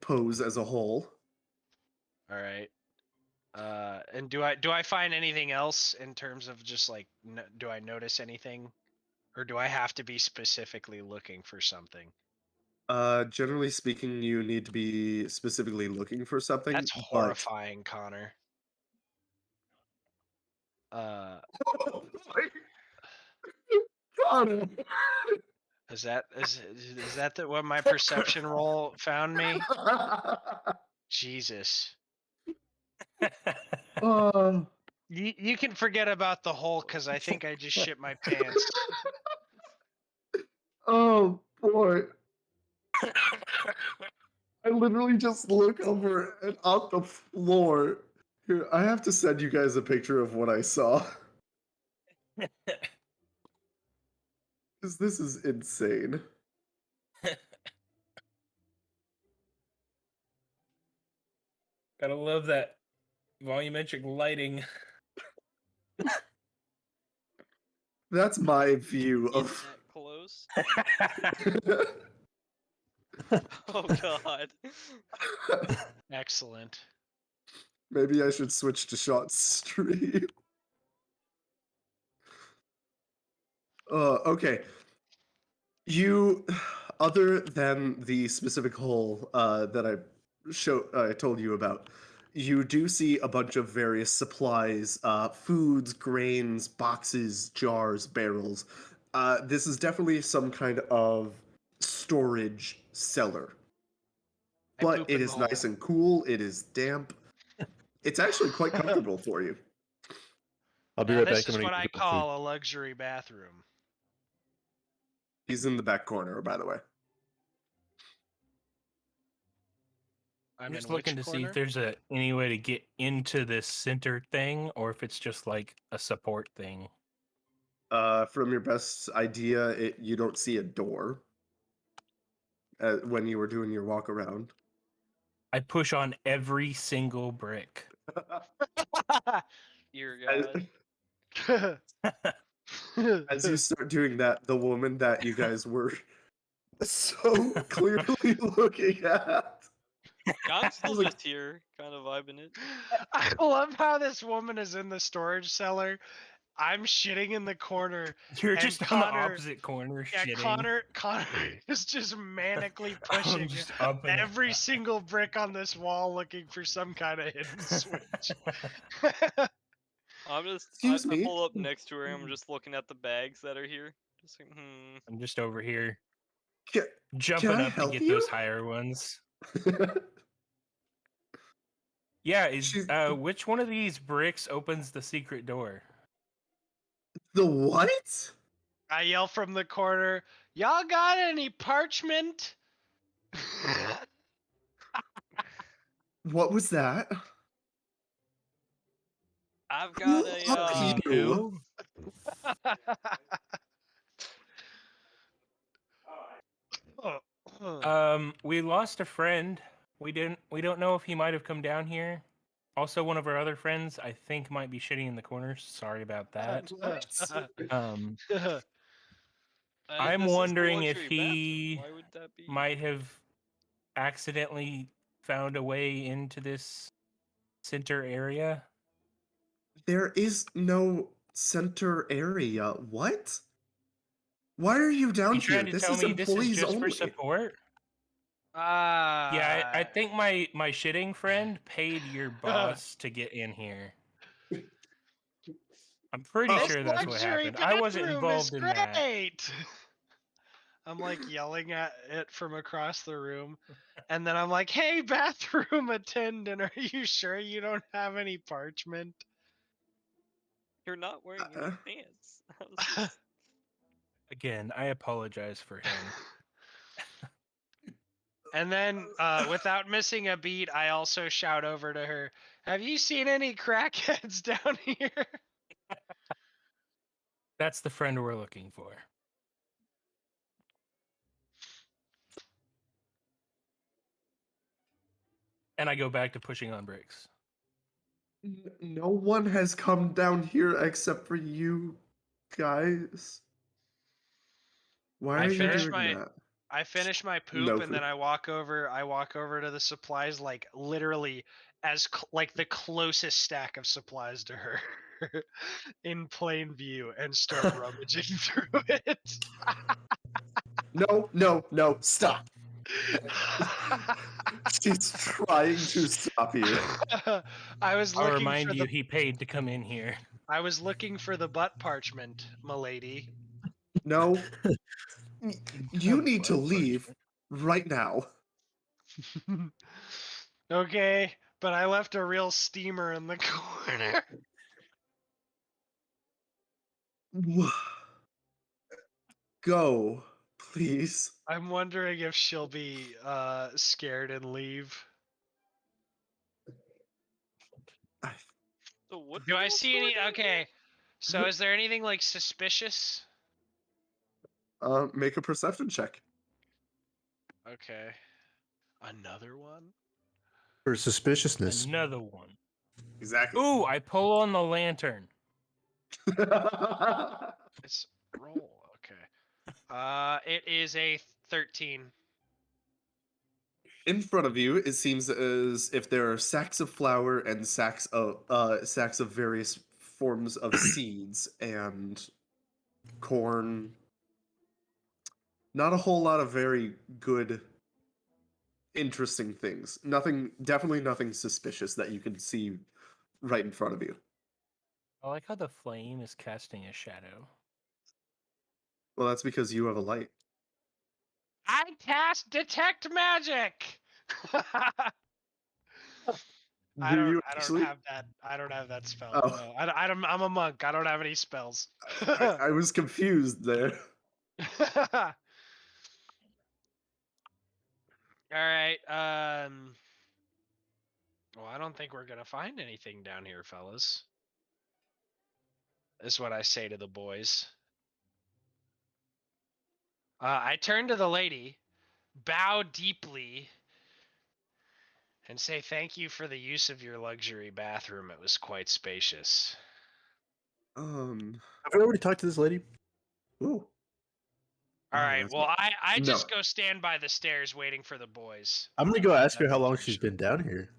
pose as a hole. All right. And do I find anything else in terms of just like, do I notice anything, or do I have to be specifically looking for something? Generally speaking, you need to be specifically looking for something. That's but- horrifying, Connor. Connor. Is that what my perception roll found me? Jesus. You can forget about the hole because I think I just shit my pants. Oh boy. I literally just look over and on the floor. Here, I have to send you guys a picture of what I saw. Because this is insane. Gotta love that volumetric lighting. That's my view Getting of. that close. Oh god. Excellent. Maybe I should switch to shot stream. Okay. You, other than the specific hole that I told you about, you do see a bunch of various supplies, foods, grains, boxes, jars, barrels. This is definitely some kind of storage cellar. I But poop it in is the nice hole. and cool. It is damp. It's actually quite comfortable for you. I'll be Now, right this back. I'm is gonna what go I get food. call a luxury bathroom. He's in the back corner, by the way. I'm just in looking to which see if corner? there's any way to get into this center thing, or if it's just like a support thing. From your best idea, you don't see a door when you were doing your walk around. I push on every single brick. Dear As, god. as you start doing that, the woman that you guys were so clearly looking at. John's still Like- just here, kind of vibing it. I love how this woman is in the storage cellar. I'm shitting in the corner. You're And just on Connor- the opposite corner Yeah, shitting. Connor is just manically I'm pushing just up and every single brick on this wall looking for some kind of hidden switch. I'm just. Excuse I me? pull up next to her. And I'm just looking at the bags that are here. Just like, I'm just over here Can, jumping I up to help get you? those higher ones. Yeah, which one of these bricks opens the secret door? the what? I yell from the corner, "Y'all got any parchment?" What was that? I've got Who are a. you? We lost a friend. We don't know if he might have come down here. Also, one of our other friends, I think, might be shitting in the corners. Sorry about that. Um, I'm This is the wondering if luxury bathroom. he Why would that be? might have accidentally found a way into this center area. There is no center area. What? Why are you down You here? tried to This tell is me this is employees just for only. support? Ah. Yeah, I think my shitting friend paid your boss to get in here. I'm pretty This sure that's what luxury happened. I wasn't bathroom is involved in that. great. I'm like yelling at it from across the room, and then I'm like, "Hey, bathroom attendant, are you sure you don't have any parchment?" You're not wearing Uh, any pants. How's this? Again, I apologize for him. And then, without missing a beat, I also shout over to her, "Have you seen any crackheads down here?" That's the friend we're looking for. And I go back to pushing on bricks. No one has come down here except for you guys. Why I are you finished doing my that? I finish my poop No and then poop. I walk over to the supplies, like literally like the closest stack of supplies to her in plain view, and start rummaging through it. No, stop. She's trying to stop you. I was I'll looking remind for you the he paid to come in here. I was looking for the butt parchment, milady. No. You need to Butt leave parchment. right now. Okay, but I left a real steamer in the corner. Go, please. I'm wondering if she'll be scared and leave. I- So what Do are I y'all see any? storing down Okay, so is there anything like suspicious? Make a perception check. Okay, another one. For suspiciousness. Another one. Exactly. Ooh, I pull on the lantern. It's roll. Okay. It is a 13. In front of you, it seems as if there are sacks of flour and sacks of various forms of seeds and corn. Not a whole lot of very good, interesting things. Definitely nothing suspicious that you can see right in front of you. I like how the flame is casting a shadow. Well, that's because you have a light. I cast detect magic. I Do don't. you I don't actually? have that. I don't have that spell. Oh. No, I don't. I'm a monk. I don't have any spells. I was confused there. All right. Well, I don't think we're gonna find anything down here, fellas. Is what I say to the boys. I turn to the lady, bow deeply, and say thank you for the use of your luxury bathroom. It was quite spacious. Have we already talked to this lady? Ooh. All Oh, right. that's Well, I No. just go stand by the stairs waiting for the boys. I'm gonna go ask her That's how my long she's function. been down here.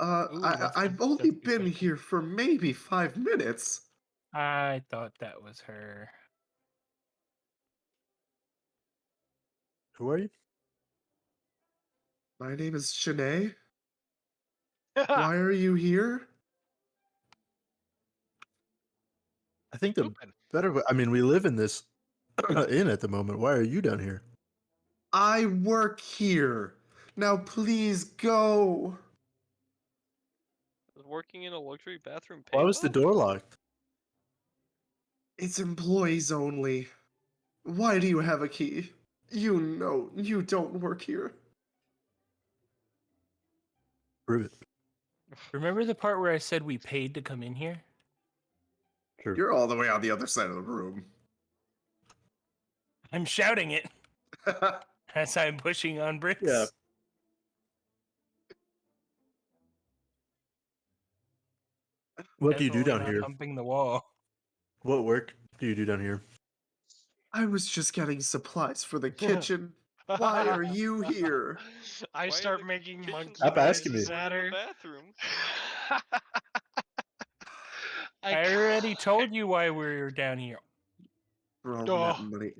I've That's only a good been question. here for maybe 5 minutes. I thought that was her. Who are you? My name is Shanae. Why are you here? I think the Pooping. better. I mean, we live in this inn at the moment. Why are you down here? I work here. Now please go. Does working in a luxury bathroom pay Why was the well? door locked? It's employees only. Why do you have a key? You know you don't work here. Prove it. Remember the part where I said we paid to come in here? True. You're all the way on the other side of the room. I'm shouting it as I'm pushing on bricks. Yeah. What do you do Definitely down not here? humping the wall. What work do you do down here? I was just getting supplies for the kitchen. Why are you here? I Why in start the making kitchen? monkey Stop asking noises me. Going at to the her. bathroom. I already told you why we were down here. For all that Oh. money.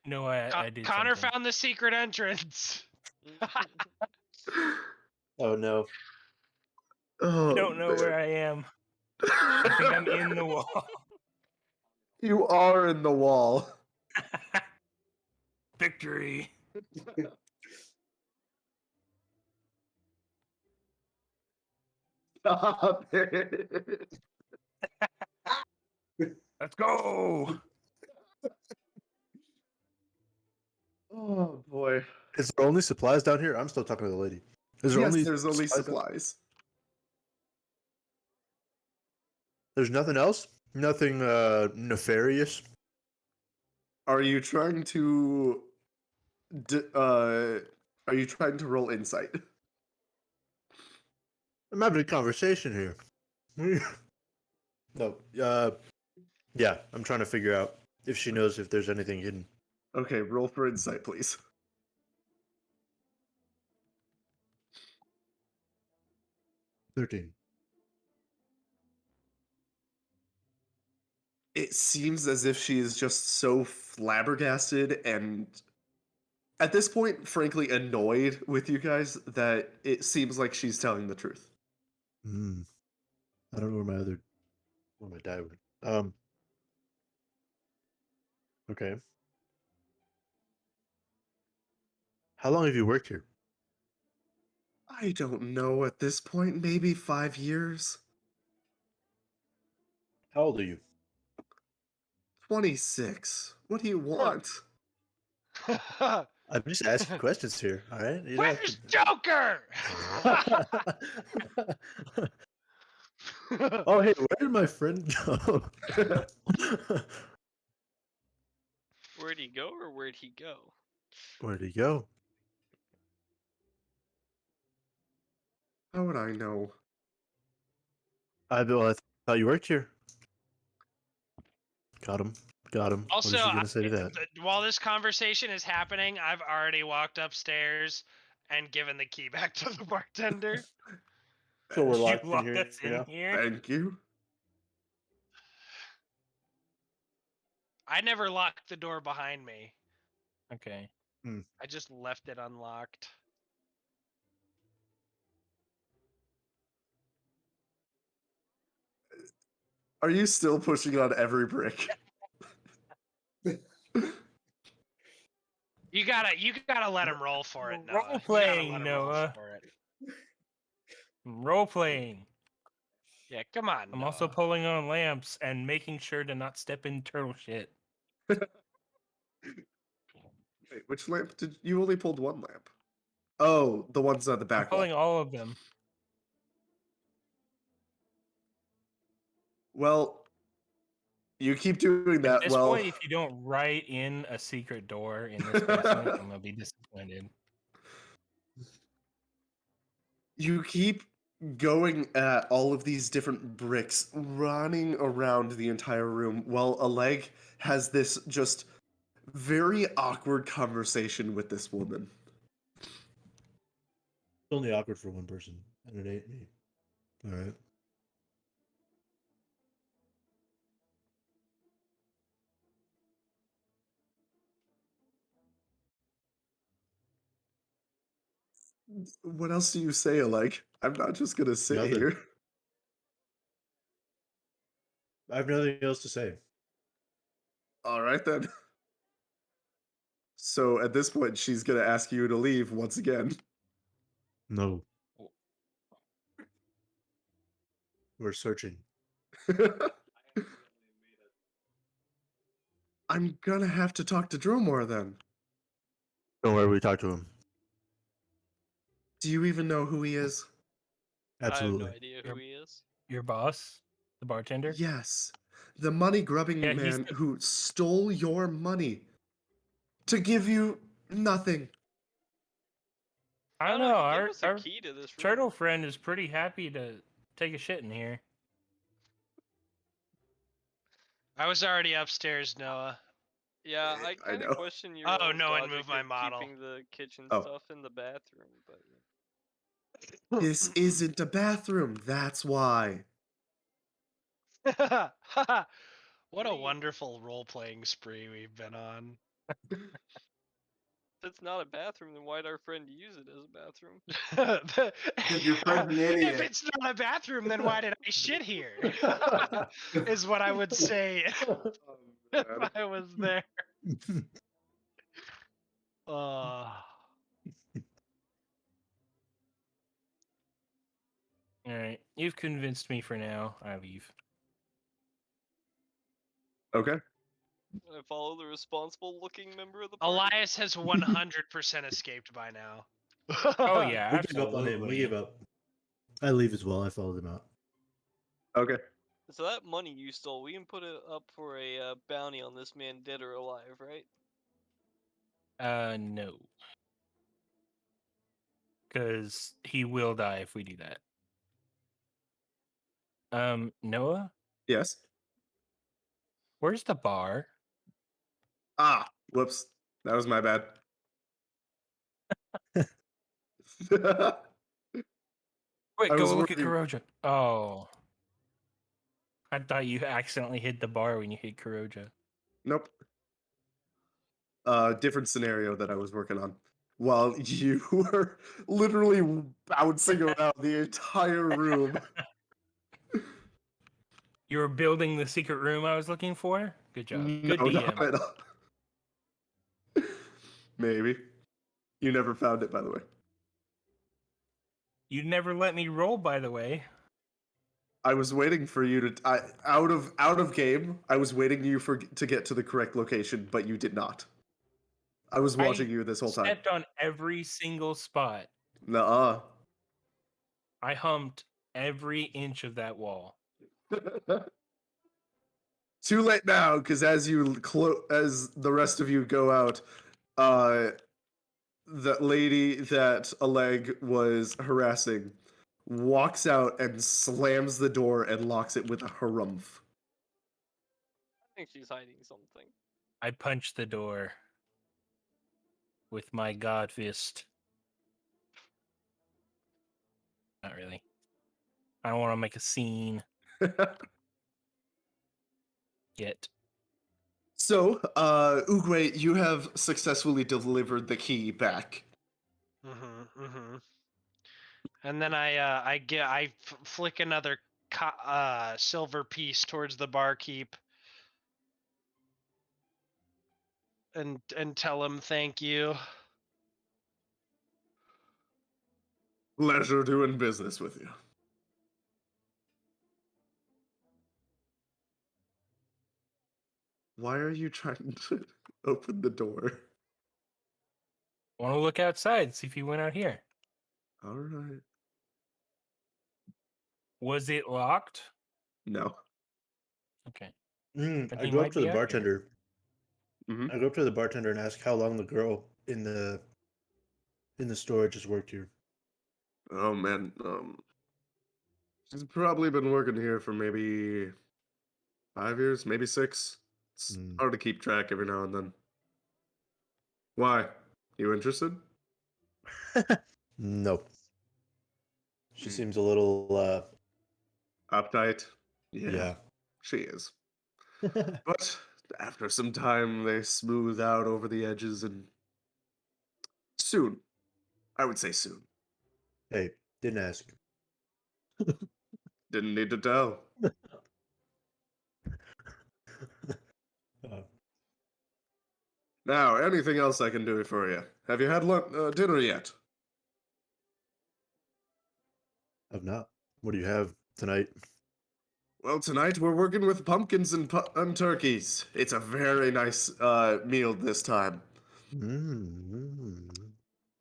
No, I did Connor something. found the secret entrance. Oh no. Oh, I don't know where I am. I think I'm in the wall. You are in the wall. Victory. Stop it. Let's go. Oh boy. Is there only supplies down here? I'm still talking to the lady. Is there Yes, only there's only supplies down- supplies. There's nothing else? Nothing nefarious? Are you trying to are you trying to roll insight? I'm having a conversation here. No. Yeah, I'm trying to figure out if she knows if there's anything hidden. Okay, roll for insight, please. 13. It seems as if she is just so flabbergasted and at this point, frankly, annoyed with you guys that it seems like she's telling the truth. Hmm. I don't know where my die went. Okay. How long have you worked here? I don't know at this point, maybe 5 years. How old are you? 26. What do you want? I'm just asking questions here, all right? You don't have Where's to- Joker? Oh, hey, where did my friend go? Where'd he go or where'd he go? Where'd he go? How would I know? I thought you worked here. Got him. Got him. Also, what is he gonna say to that? while this conversation is happening, I've already walked upstairs and given the key back to the bartender. So we're You locked in locked here us in now? here. Thank you. I never locked the door behind me. Okay. I just left it unlocked. Are you still pushing on every brick? You gotta let him roll for it, Noah. You gotta Role-playing, let him roll Noah. for it. Role playing. Yeah, come on. I'm also Noah. pulling on lamps and making sure to not step in turtle shit. Wait, which lamp did you only pulled one lamp? Oh, the ones on the I'm back wall. pulling all of them. Well, you keep doing At that. this Well, point, if you don't write in a secret door in this basement, I'm gonna be disappointed. you keep going at all of these different bricks, running around the entire room while Oleg has this just very awkward conversation with this woman. It's only awkward for one person, and it ain't me. All right. What else do you say, Oleg? I'm not just gonna sit Nothing. here. I have nothing else to say. All right then. So at this point, she's gonna ask you to leave once again. No. We're searching. I'm gonna have to talk to Dromore then. Don't worry, we talked to him. Do you even know who he is? Absolutely. I have no idea who he is. Your boss, the bartender. Yes. The money grubbing Yeah, he's man the- who stole your money to give you nothing. I don't know. Give Our, us a our key to this room. turtle friend is pretty happy to take a shit in here. I was already upstairs, Noah. Yeah, I I kind know. of question your Oh, all's no one logic moved my of model. keeping the kitchen Oh. stuff in the bathroom, but This isn't a bathroom. That's why. What a mean- wonderful role-playing spree we've been on. if it's not a bathroom, then why'd our friend use it as a bathroom? Because your friend's an If idiot. it's not a bathroom, then why did I shit here? Is what I would say if I was there. Uh, All right, you've convinced me for now. I leave. Okay. I follow the responsible-looking member of the party. Elias has 100% escaped by now. Oh yeah, We gave up on him. We absolutely. gave up. I leave as well. I followed him out. Okay. So that money you stole, we can put it up for a bounty on this man, dead or alive, right? No, because he will die if we do that. Noah, Yes. where's the bar? Ah, whoops. That was my bad. Wait, I was go look at working- Kuroja. Oh, I thought you accidentally hit the bar when you hit Kuroja. Nope. Different scenario that I was working on. While you were literally bouncing around the entire room. You were building the secret room I was looking for. Good job. Good No, DM. not at all. Maybe. You never found it, by the way. You never let me roll, by the way. I was waiting for you to out of game. I was waiting to get to the correct location, but you did not. I was watching you this whole time. Stepped on every single spot. Nuh-uh. I humped every inch of that wall. Too late now, because as the rest of you go out, the lady that Oleg was harassing walks out and slams the door and locks it with a harumph. I think she's hiding something. I punched the door with my god fist. Not really. I don't want to make a scene yet. So, Uguay, you have successfully delivered the key back. And then I flick another silver piece towards the barkeep and tell him thank you. Pleasure doing business with you. Why are you trying to open the door? Want to look outside, see if he went out here. All right. Was it locked? No. Okay. I he go might up to be the out here. bartender. Mhm. I go up to the bartender and ask how long the girl in the storage has worked here. Oh man, she's probably been working here for maybe 5 years, maybe 6. It's Mm. hard to keep track every now and then. Why? You interested? No. She Hmm. seems a little Uptight? yeah. She is. But after some time, they smooth out over the edges, and soon, I would say soon. Hey, didn't ask. Didn't need to tell. Uh, Now, anything else I can do for you? Have you had dinner yet? I've not. What do you have tonight? Well, tonight we're working with pumpkins and turkeys. It's a very nice meal this time. Mm.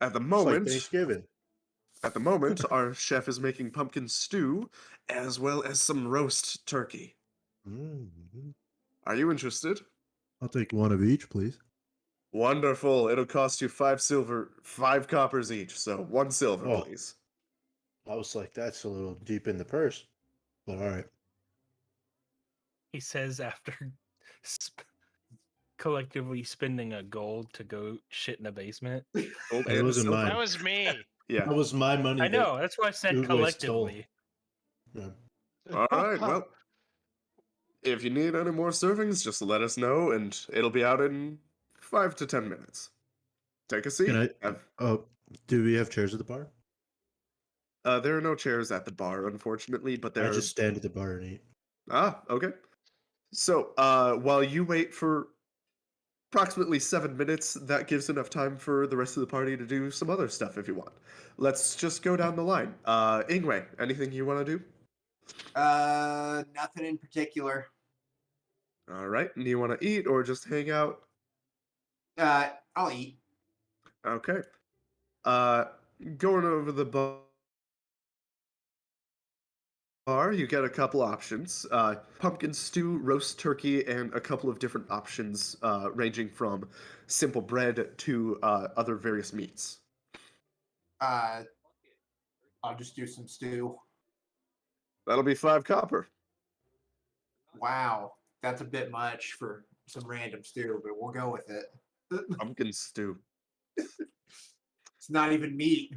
At the It's like moment, Thanksgiving. our chef is making pumpkin stew as well as some roast turkey. Mm. Are you interested? I'll take one of each, please. Wonderful. It'll cost you 5 coppers each. So 1 silver, Oh. please. I was like, that's a little deep in the purse. But all right. He says after collectively spending a gold to go shit in a basement. Gold It and wasn't silver. mine. That was me. Yeah. That was my money. I know. That's why I said Uruguay stole. collectively. Yeah. All right. Well, if you need any more servings, just let us know, and it'll be out in 5 to 10 minutes. Take a seat. Can I? Oh, do we have chairs at the bar? There are no chairs at the bar, unfortunately, but there I are. just stand at the bar and eat. Ah, okay. So, while you wait for approximately 7 minutes, that gives enough time for the rest of the party to do some other stuff if you want. Let's just go down the line. Ingwe, anything you want to do? Nothing in particular. All right. And you want to eat or just hang out? I'll eat. Okay. Uh, Going over the bar, you get a couple options: pumpkin stew, roast turkey, and a couple of different options ranging from simple bread to other various meats. I'll just do some stew. That'll be 5 copper. Wow, that's a bit much for some random stew, but we'll go with it. Pumpkin stew. It's not even meat.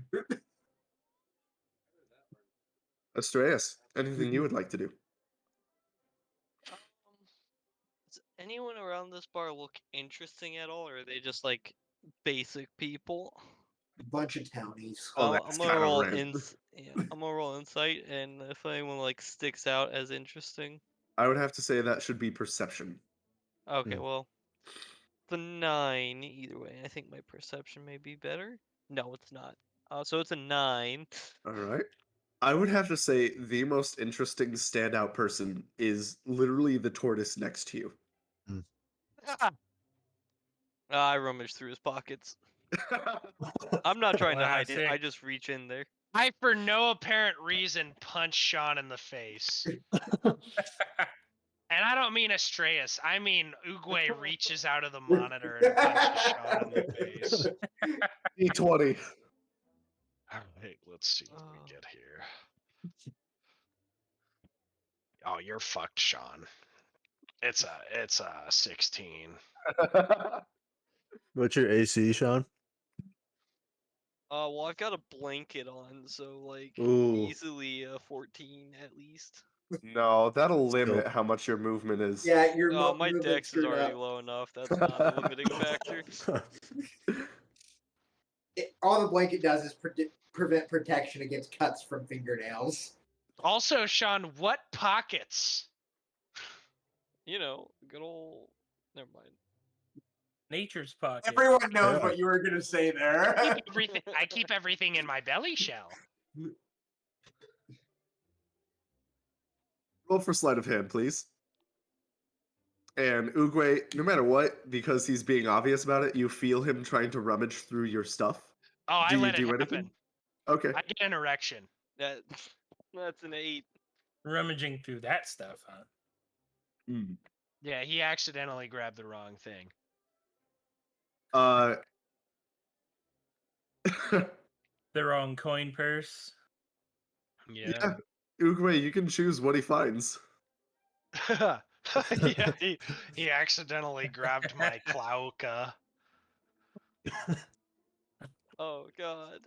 Astreas, anything you would like to do? Does anyone around this bar look interesting at all, or are they just like basic people? Bunch of townies. Oh, I'm that's gonna kind of roll random. yeah, I'm gonna roll insight, and if anyone like sticks out as interesting. I would have to say that should be perception. Okay, Hmm. well, the 9 either way. I think my perception may be better. No, it's not. So it's a 9. All right. I would have to say the most interesting standout person is literally the tortoise next to you. I rummaged through his pockets. I'm not trying to Wow, hide it. I sick. just reach in there. I, for no apparent reason, punch Sean in the face. And I don't mean Astreas. I mean Uguay reaches out of the monitor and punches Sean in the face. D20. All right, let's see what we get here. Oh, you're fucked, Sean. It's a 16. What's your AC, Sean? Well, I've got a blanket on, so like Ooh. easily 14 at least. No, that'll limit Still. how much your movement is. Yeah, your No, my movement's dex is screwed already up. low enough. That's not a limiting factor. All the blanket does is prevent protection against cuts from fingernails. Also, Sean, what pockets? You know, good old. Never mind. Nature's pocket. Everyone knows Yeah. what you were gonna say there. I keep everything in my belly shell. Roll for sleight of hand, please. And Uguay, no matter what, because he's being obvious about it, you feel him trying to rummage through your stuff. Oh, I Do you let it do happen. anything? Okay. I get an erection. That's an 8. Rummaging through that stuff, huh? Hmm. Yeah, he accidentally grabbed the wrong thing. The wrong coin purse. Yeah. Uguay, you can choose what he finds. Yeah, he accidentally grabbed my Klauka. Oh god.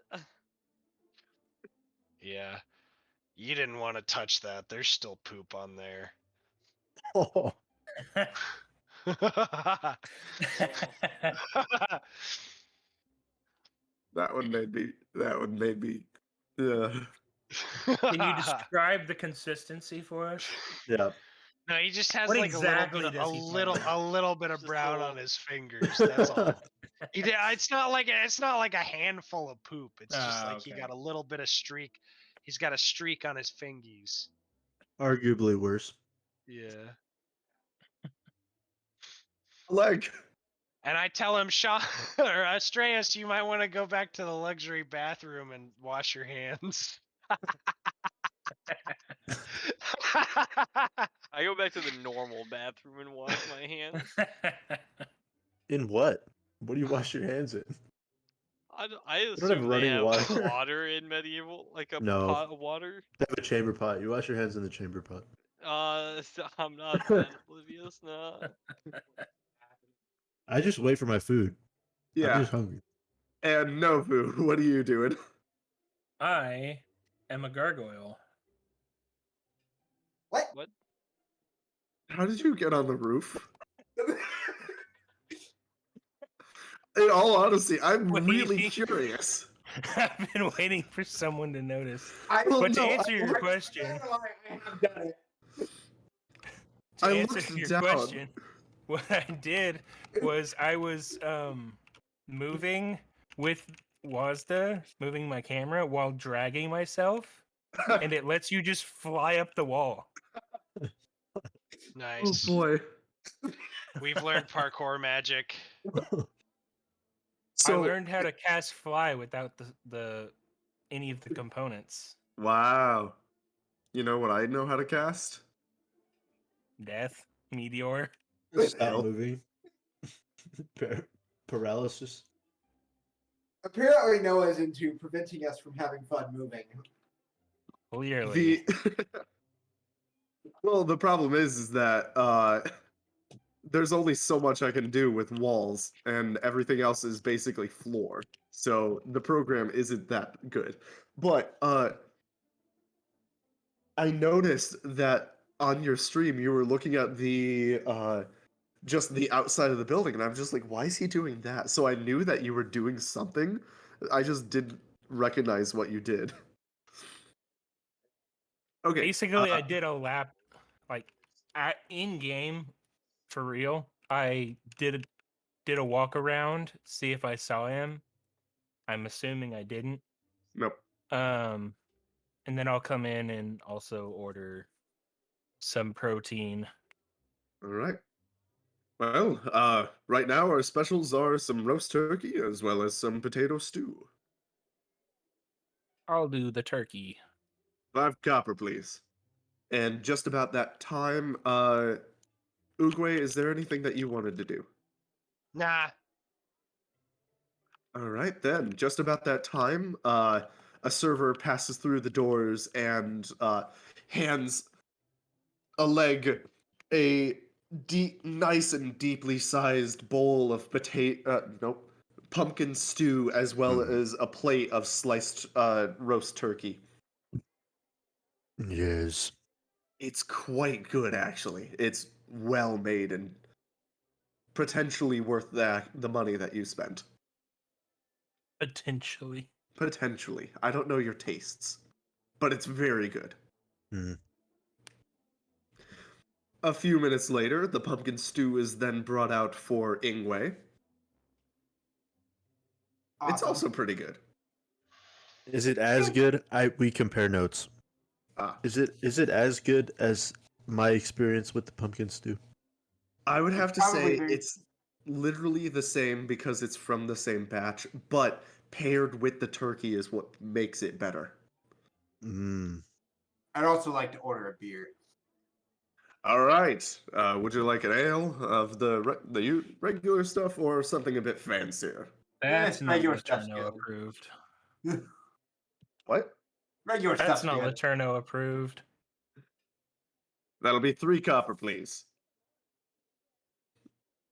Yeah. You didn't want to touch that. There's still poop on there. Oh, That one made me. Yeah. Can you describe the consistency for us? yeah. No, he just has What like exactly a does he little find? a little bit of Just a brown little- on his fingers. That's all. It's not like a handful of poop. It's just Ah, like he okay. got a little bit of streak. He's got a streak on his fingies. Arguably worse. Yeah. Leg. And I tell him, Sean or Astreas, you might want to go back to the luxury bathroom and wash your hands. I go back to the normal bathroom and wash my hands. In what? What do you wash your hands in? I don't have assume they running have water. water in medieval, like a No. pot of water. They have a chamber pot. You wash your hands in the chamber pot. I'm not that oblivious, nah. I just wait for my food. I'm Yeah. just hungry. And Novu, what are you doing? I am a gargoyle. What? What? How did you get on the roof? In all honesty, I'm really Waiting. curious. I've been waiting for someone to notice. Well, But to no, answer your I question, have done it. to I answer looked your down. question, what I did was I was moving with Wazda, moving my camera while dragging myself, and it lets you just fly up the wall. Oh Nice. boy. We've learned parkour magic. I So learned how to cast fly without the any of the components. wow. You know what I know how to cast? Death, meteor. Stop Hell. moving. Paralysis. Apparently, Noah's into preventing us from having fun moving. Clearly. Well, the problem is that there's only so much I can do with walls, and everything else is basically floor. So the program isn't that good. But I noticed that on your stream you were looking at the just the outside of the building, and I'm just like, why is he doing that? So I knew that you were doing something. I just didn't recognize what you did. Okay. Basically, I did a lap, like in game, for real. I did a walk around, see if I saw him. I'm assuming I didn't. Nope. And then I'll come in and also order some protein. All right. Well, right now our specials are some roast turkey as well as some potato stew. I'll do the turkey. 5 copper, please. And just about that time, Uguay, is there anything that you wanted to do? Nah. All right, then. Just about that time, a server passes through the doors and hands a nice and deeply sized bowl of pumpkin stew, as well as a plate of sliced roast turkey. Yes. It's quite good, actually. It's well made and potentially worth the money that you spent. Potentially. Potentially. I don't know your tastes, but it's very good. Mm. A few minutes later, the pumpkin stew is then brought out for Ingwe. It's Awesome. also pretty good. Is it as good? We compare notes. Ah, Is it as good as my experience with the pumpkin stew? I would have to Probably say be. it's literally the same because it's from the same batch, but paired with the turkey is what makes it better. Mm. I'd also like to order a beer. All right. Would you like an ale of the regular stuff or something a bit fancier? That's Yes, not regular stuff's Laterno good. approved. What? Regular That's stuff's not good. Laterno approved. That'll be 3 copper, please.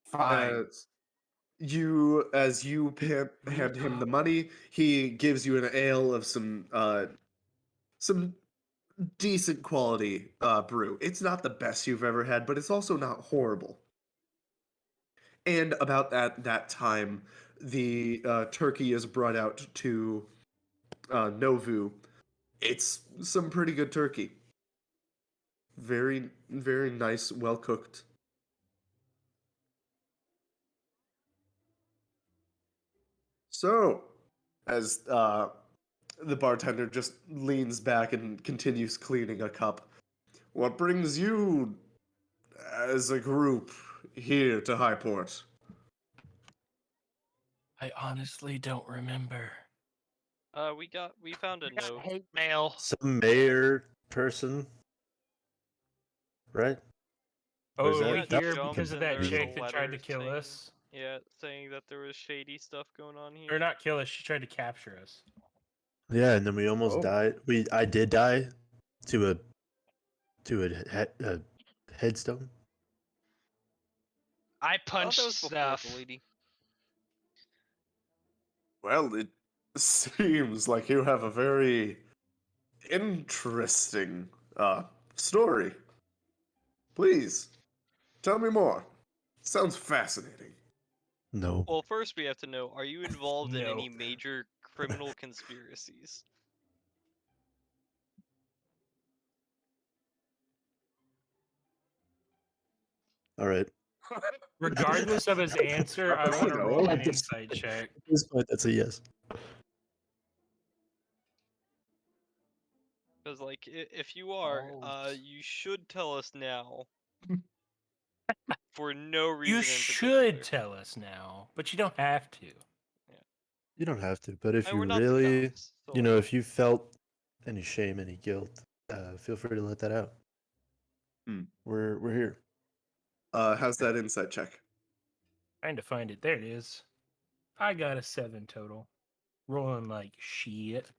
Fine. As you hand him the money, he gives you an ale of some decent quality brew. It's not the best you've ever had, but it's also not horrible. And about that time, the turkey is brought out to Novu. It's some pretty good turkey. Very, very nice, well cooked. So, as the bartender just leans back and continues cleaning a cup, what brings you as a group here to Highport? I honestly don't remember. We found a note. Hate mail. Some mayor person, right? Or is Oh, are We we that got that here was jumped because of and that there's a chick that tried to letter kill saying, us? yeah, saying that there was shady stuff going on here. Or not kill us, she tried to capture us. Yeah, and then we almost Oh. died. I did die to to a headstone. I I thought punched that was before stuff. the lady. Well, it seems like you have a very interesting story. Please, tell me more. Sounds fascinating. No. Well, first we have to know: are you involved in No. any major criminal conspiracies? All right. Regardless of his answer, I want to No, roll at an this insight check. At this point, that's a yes. Because, like, if you are, Oh. you should tell us now. For no reason You in should particular. tell us now, but you don't have to. You don't have to, but if And you we're not the really, cops, so, you know, like, if you felt any shame, any guilt, feel free to let that out. Hmm. We're here. How's that insight check? Trying to find it. There it is. I got a 7 total. Rolling like shit.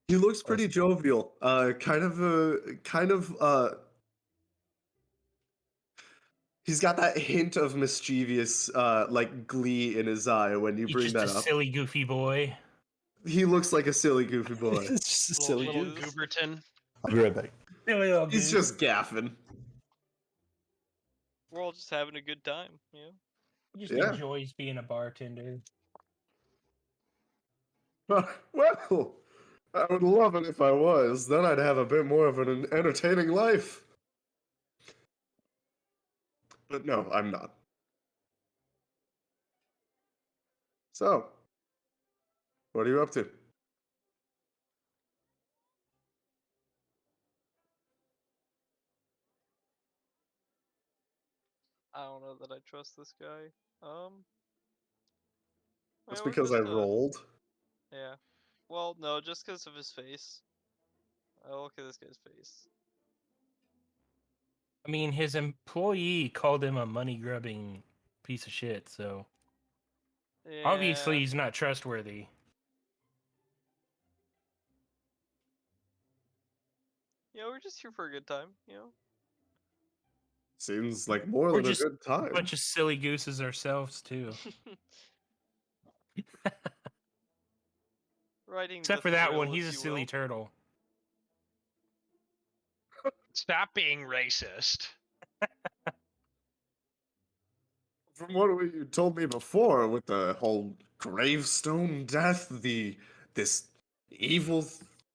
He looks pretty Awesome. jovial. He's got that hint of mischievous, like glee in his eye when you He's bring just a that up. silly, goofy boy. He looks like a silly, goofy boy. It's just a Little, silly little goose. Gooberton. I'll be right back. Silly little He's goose. just gaffing. we're all just having a good time, you know? He just Yeah. enjoys being a bartender. Well, I would love it if I was. Then I'd have a bit more of an entertaining life. But no, I'm not. So, what are you up to? I don't know that I trust this guy. That's yeah, we're because I just, rolled. yeah. Well, no, just because of his face. Oh, look at this guy's face. I mean, his employee called him a money grubbing piece of shit, so Yeah. obviously he's not trustworthy. Yeah, we're just here for a good time, you know? Seems like more We're than a just good a time. bunch of silly gooses ourselves, too. Riding Except the for that thrill, one, he's if a you silly will. turtle. Stop being racist. From what you told me before, with the whole gravestone death, this evil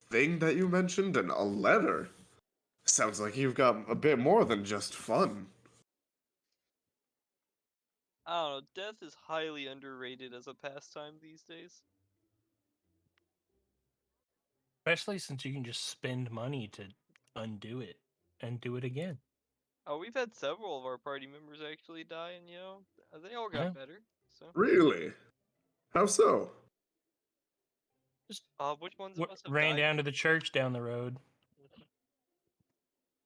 thing that you mentioned, and a letter. Sounds like you've got a bit more than just fun. I don't know, death is highly underrated as a pastime these days. Especially since you can just spend money to undo it and do it again. Oh, we've had several of our party members actually die, and you know, they all got Yeah. better. So, Really? How so? Just which ones of us have ran died? down to the church down the road.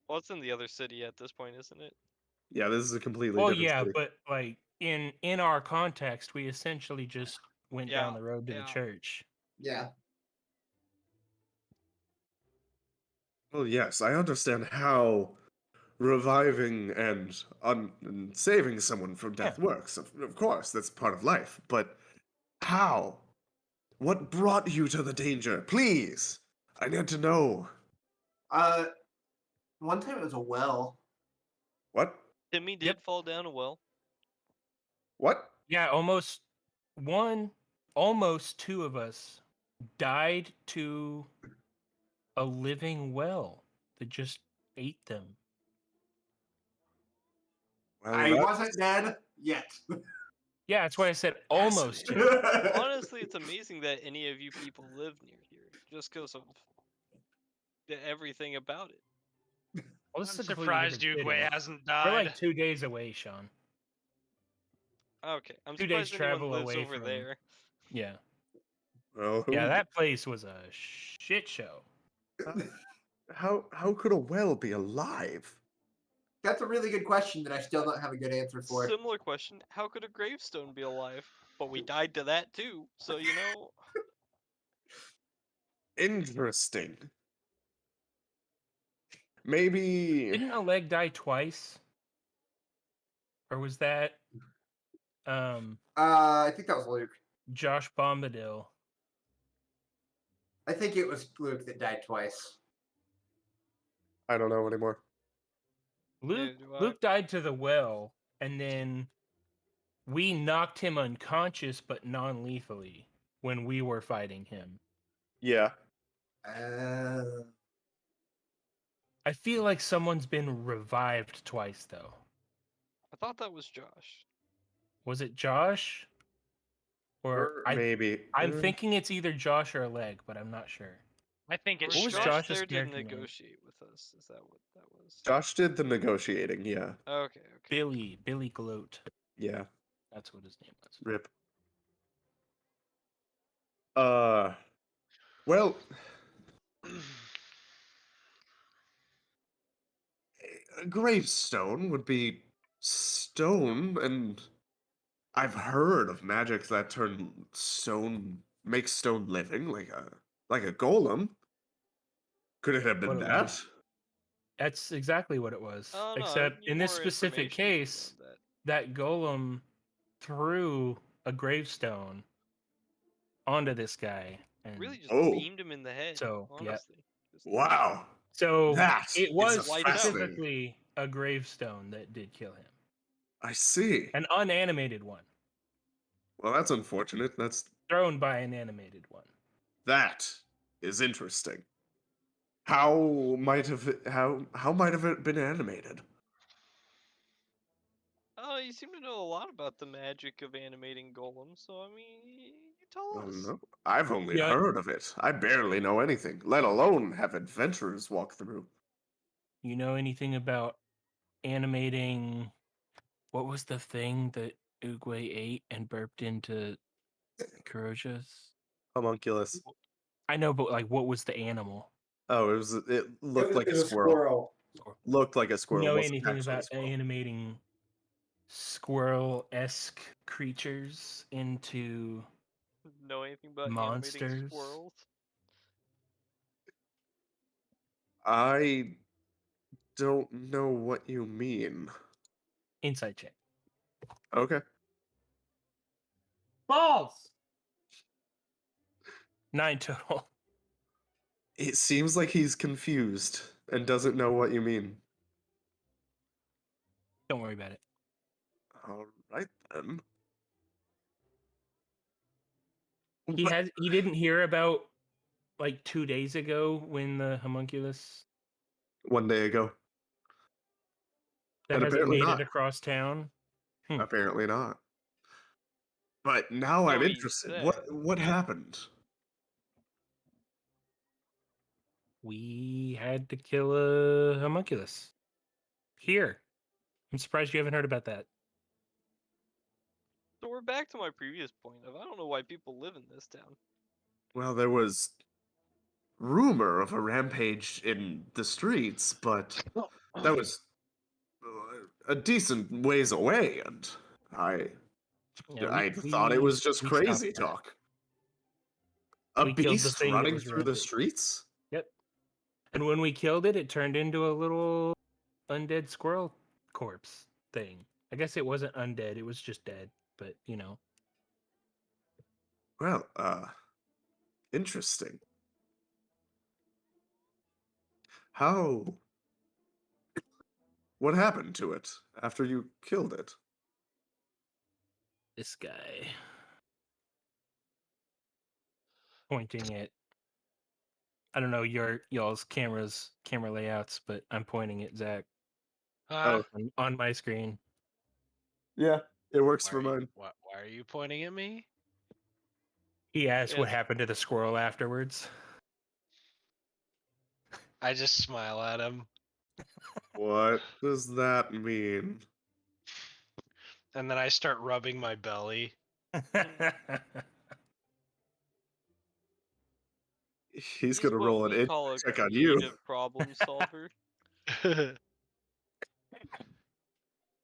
Well, it's in the other city at this point, isn't it? Yeah, this is a completely Well, different yeah, city. but like in our context, we essentially just went down the road to the yeah. church. Yeah. Well, yes, I understand how reviving and saving someone from death works. Of course, that's part of life. But how? What brought you to the danger? Please, I need to know. One time it was a well. What? Timmy did Yep. fall down a well. What? Yeah, almost two of us died to a living well that just ate them. Well, I that's wasn't dead yet. Yeah, that's why I said almost two. fascinating. Honestly, it's amazing that any of you people live near here, just because of everything about it. Well, this I'm is a completely surprised different city. Uguay hasn't We're died. like 2 days away, Sean. Okay, I'm 2 days surprised anyone travel lives away over from. there. Yeah, Well, yeah, that place was a shit show. how could a well be alive? That's a really good question that I still don't have a good answer for. Similar question: how could a gravestone be alive? But we died to that too, so you know. Interesting. Maybe Didn't Oleg die twice? Or was that I think that was Luke. Josh Bombadil? I think it was Luke that died twice. I don't know anymore. Luke Neither do I. Luke died to the well, and then we knocked him unconscious but non-lethally when we were fighting him. Yeah. I feel like someone's been revived twice though. I thought that was Josh. Was it Josh? Or maybe. I'm thinking it's either Josh or Oleg, but I'm not sure. I think it's What was Josh Josh. Josh's there to character name? negotiate with us? Is that what that was? Josh did the negotiating. Yeah. Okay. Billy Gloat. Yeah. That's what his name was. Rip. Well, a gravestone would be stone, and I've heard of magic that makes stone living, like a golem. Could it have been What it that? was. That's exactly what it was. Oh no, I Except need in this more specific information case, on that. that golem threw a gravestone onto this guy. And Really just Oh. beamed him in the head. So, yeah. honestly. Just Wow. So That it is was Lights out. fascinating. specifically a gravestone that did kill him. I see. An unanimated one. Well, that's unfortunate. Thrown by an animated one. That is interesting. How might have it been animated? Oh, you seem to know a lot about the magic of animating golems, so I mean, you tell Oh, us. no. I've only Yeah. heard of it. I barely know anything, let alone have adventurers walk through. You know anything about animating? What was the thing that Oogway ate and burped into Kuroja's? Homunculus. I know, but like, what was the animal? Oh, it looked like it a was squirrel. Or Looked like a you squirrel. know Wasn't anything actually a about squirrel. animating squirrel-esque creatures into Know anything about animating monsters? squirrels? I don't know what you mean. Inside check. Okay. Balls! 9 total. It seems like he's confused and doesn't know what you mean. Don't worry about it. All right then. He didn't hear about like 2 days ago when the homunculus One day ago. that And hasn't apparently made not. it across town. Apparently not. But now So I'm he interested. said. What happened? We had to kill a homunculus. Here. I'm surprised you haven't heard about that. So we're back to my previous point of I don't know why people live in this town. Well, there was rumor of a rampage in the streets, but that was a decent ways away, and I thought it was just we stopped crazy that. talk. A We killed the beast thing that running was through the rampant. streets? Yep. And when we killed it, it turned into a little undead squirrel corpse thing. I guess it wasn't undead, it was just dead, but you know. Well, interesting. How? What happened to it after you killed it? This guy. Pointing at I don't know y'all's camera layouts, but I'm pointing at Zach Huh? on my screen. Yeah, it works Why for are you, mine. why are you pointing at me? He asked what Yes. happened to the squirrel afterwards. I just smile at him, What does that mean? and then I start rubbing my belly. He's gonna what roll an we insight call a check on you. creative problem solver.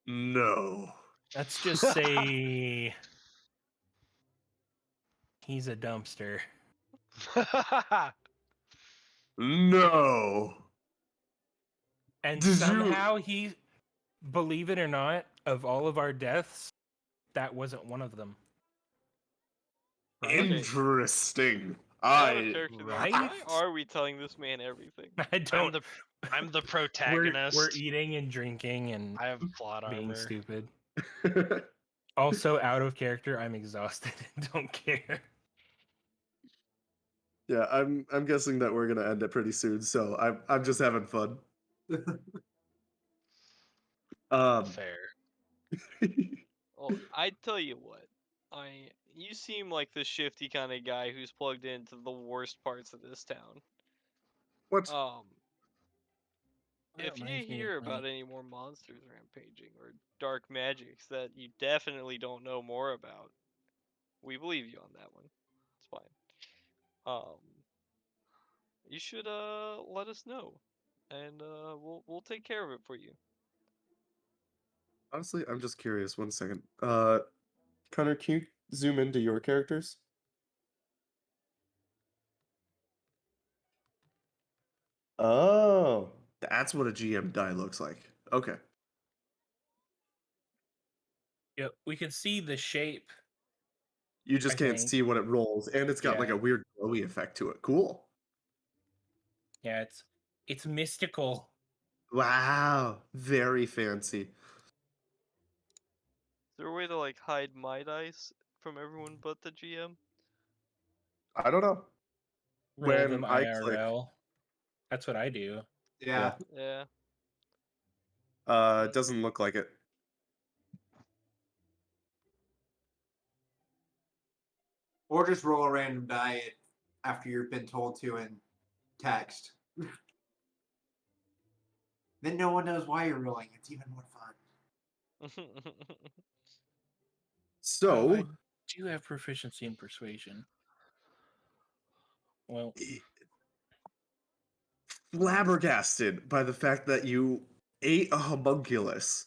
No. Let's just say he's a dumpster. No. And Did you- somehow he, believe it or not, of all of our deaths, that wasn't one of them. Interesting. Out of I character though. Right? Why are we telling this man everything? I don't. I'm the We're protagonist. eating and drinking and I have plot being armor. stupid. Also, out of character, I'm exhausted and don't care. Yeah, I'm guessing that we're gonna end it pretty soon, so I'm just having fun. Fair. Well, I tell you what. You seem like the shifty kind of guy who's plugged into the worst parts of this town. What? If you hear about any more monsters rampaging or dark magics that you definitely don't know more about, we believe you on that one. It's fine. You should let us know, and we'll take care of it for you. Honestly, I'm just curious. One second. Connor, can you zoom into your characters? Oh, that's what a GM die looks like. Okay. Yep, we can see the shape. You just I can't think. see when it rolls, and it's got like Yeah. a weird glowy effect to it. Cool. Yeah, it's mystical. Wow, very fancy. Is there a way to like hide my dice from everyone but the GM? I don't know. Roll When them I click, IRL. That's what I do. Yeah. Yeah. it doesn't look like it. Or just roll a random die after you've been told to in text. Then no one knows why you're rolling. It's even more fun. So, I do have proficiency in persuasion. Well, flabbergasted by the fact that you ate a homunculus,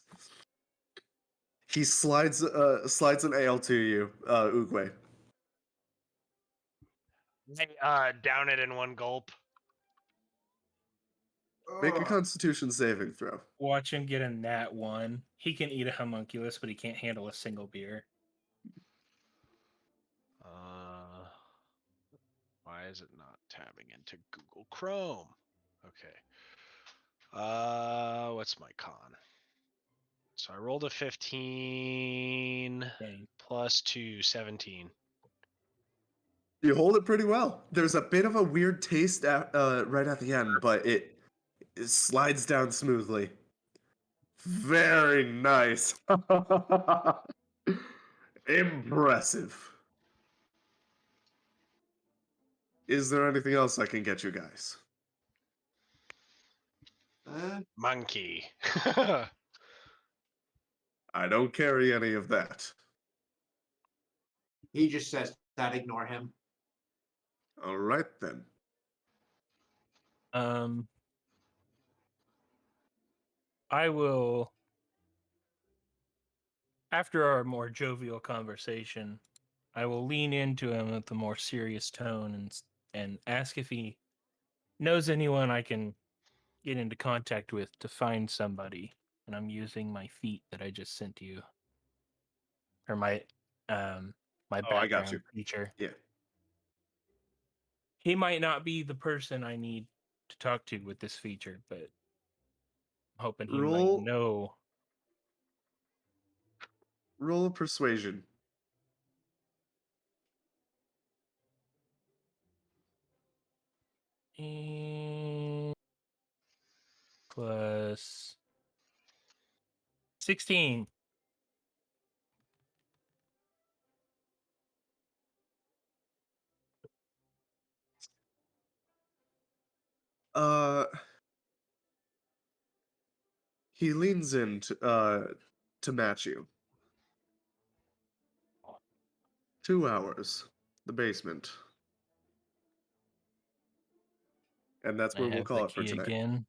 he slides an ale to you, Oogway. Down it in one gulp. Make a Ugh. Constitution saving throw. watch him get a nat 1. He can eat a homunculus, but he can't handle a single beer. Why is it not tabbing into Google Chrome? Okay. What's my con? So I rolled a 15 Dang. plus 2, 17. You hold it pretty well. There's a bit of a weird taste right at the end, but it slides down smoothly. Very nice. Impressive. Is there anything else I can get you guys? Monkey. I don't carry any of that. He just says that. Ignore him. All right then. I will, after our more jovial conversation, I will lean into him with a more serious tone and ask if he knows anyone I can get into contact with to find somebody. And I'm using my feat that I just sent you, or my I got background you. feature. Yeah. He might not be the person I need to talk to with this feature, but I'm hoping he might know. Roll a persuasion. Plus 16. He leans in to match you. 2 hours. The basement. And that's I where we'll have call the it for key today. again.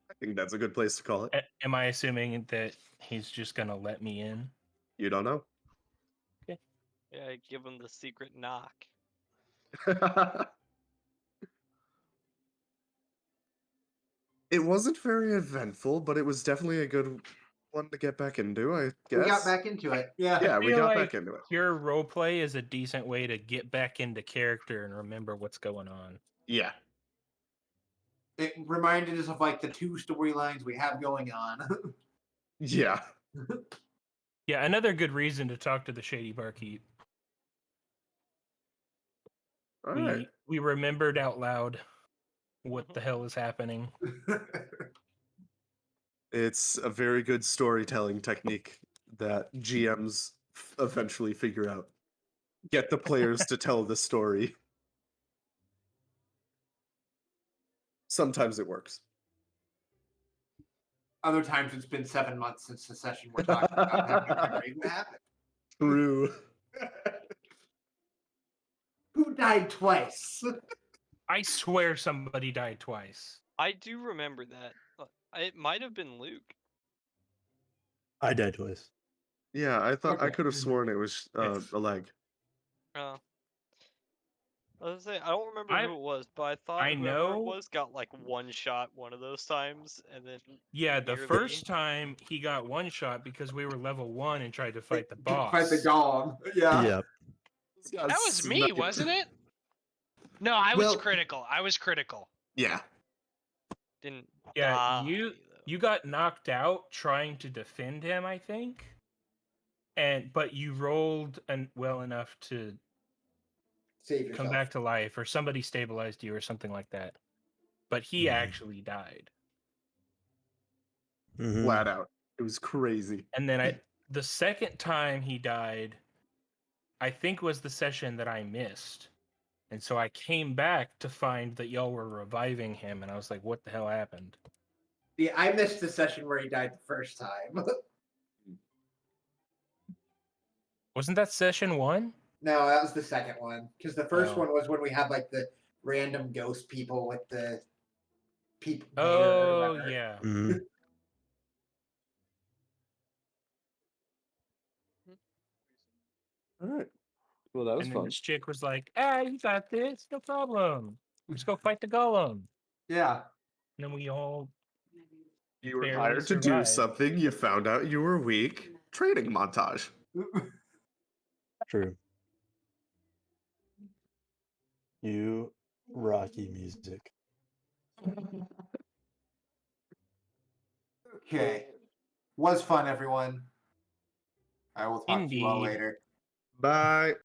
I think that's a good place to call it. Am I assuming that he's just gonna let me in? You don't know? Yeah, give him the secret knock. It wasn't very eventful, but it was definitely a good one to get back into, I guess. We got back into it. Yeah. Yeah, we feel got like back into it. Pure roleplay is a decent way to get back into character and remember what's going on. Yeah. It reminded us of like the 2 storylines we have going on. Yeah. Yeah, another good reason to talk to the Shady Barkeep. All right. We remembered out loud what the hell is happening. It's a very good storytelling technique that GMs eventually figure out. Get the players to tell the story. Sometimes it works. Other times it's been 7 months since the session we're talking about. Have no memory what happened. True. Who died twice? I swear somebody died twice. I do remember that. It might have been Luke. I died twice. Yeah, I thought I Okay. could have sworn it was Yes. a leg. I was saying, I don't remember I- who it was, but I thought I whoever know- it was got like one shot one of those times, and then Yeah, the nearly- first time he got one shot because we were level 1 and tried to fight the boss. Fight the golem. Yeah. Yeah. That was me, wasn't it? No, I was Well- critical. I was critical. Yeah. didn't. Yeah, die, you though. you got knocked out trying to defend him, I think. But you rolled well enough to Save yourself. come back to life, or somebody stabilized you, or something like that. But he Mhm. actually died. Mhm. Flat out. It was crazy. And then the second time he died, I think was the session that I missed. And so I came back to find that y'all were reviving him, and I was like, what the hell happened? Yeah, I missed the session where he died the first time. Wasn't that session 1? No, that was the second one. Because the first Oh. one was when we had like the random ghost people with the people. Oh, yeah. Mhm. All right. Well, that was And then fun. this chick was like, you got this, no problem. Let's go fight the golem. Yeah. And then we all You were barely hired to do survived. something. You found out you were weak. Training montage. True. You Rocky music. Okay. Was fun, everyone. I will talk to you all Indeed. later. Bye.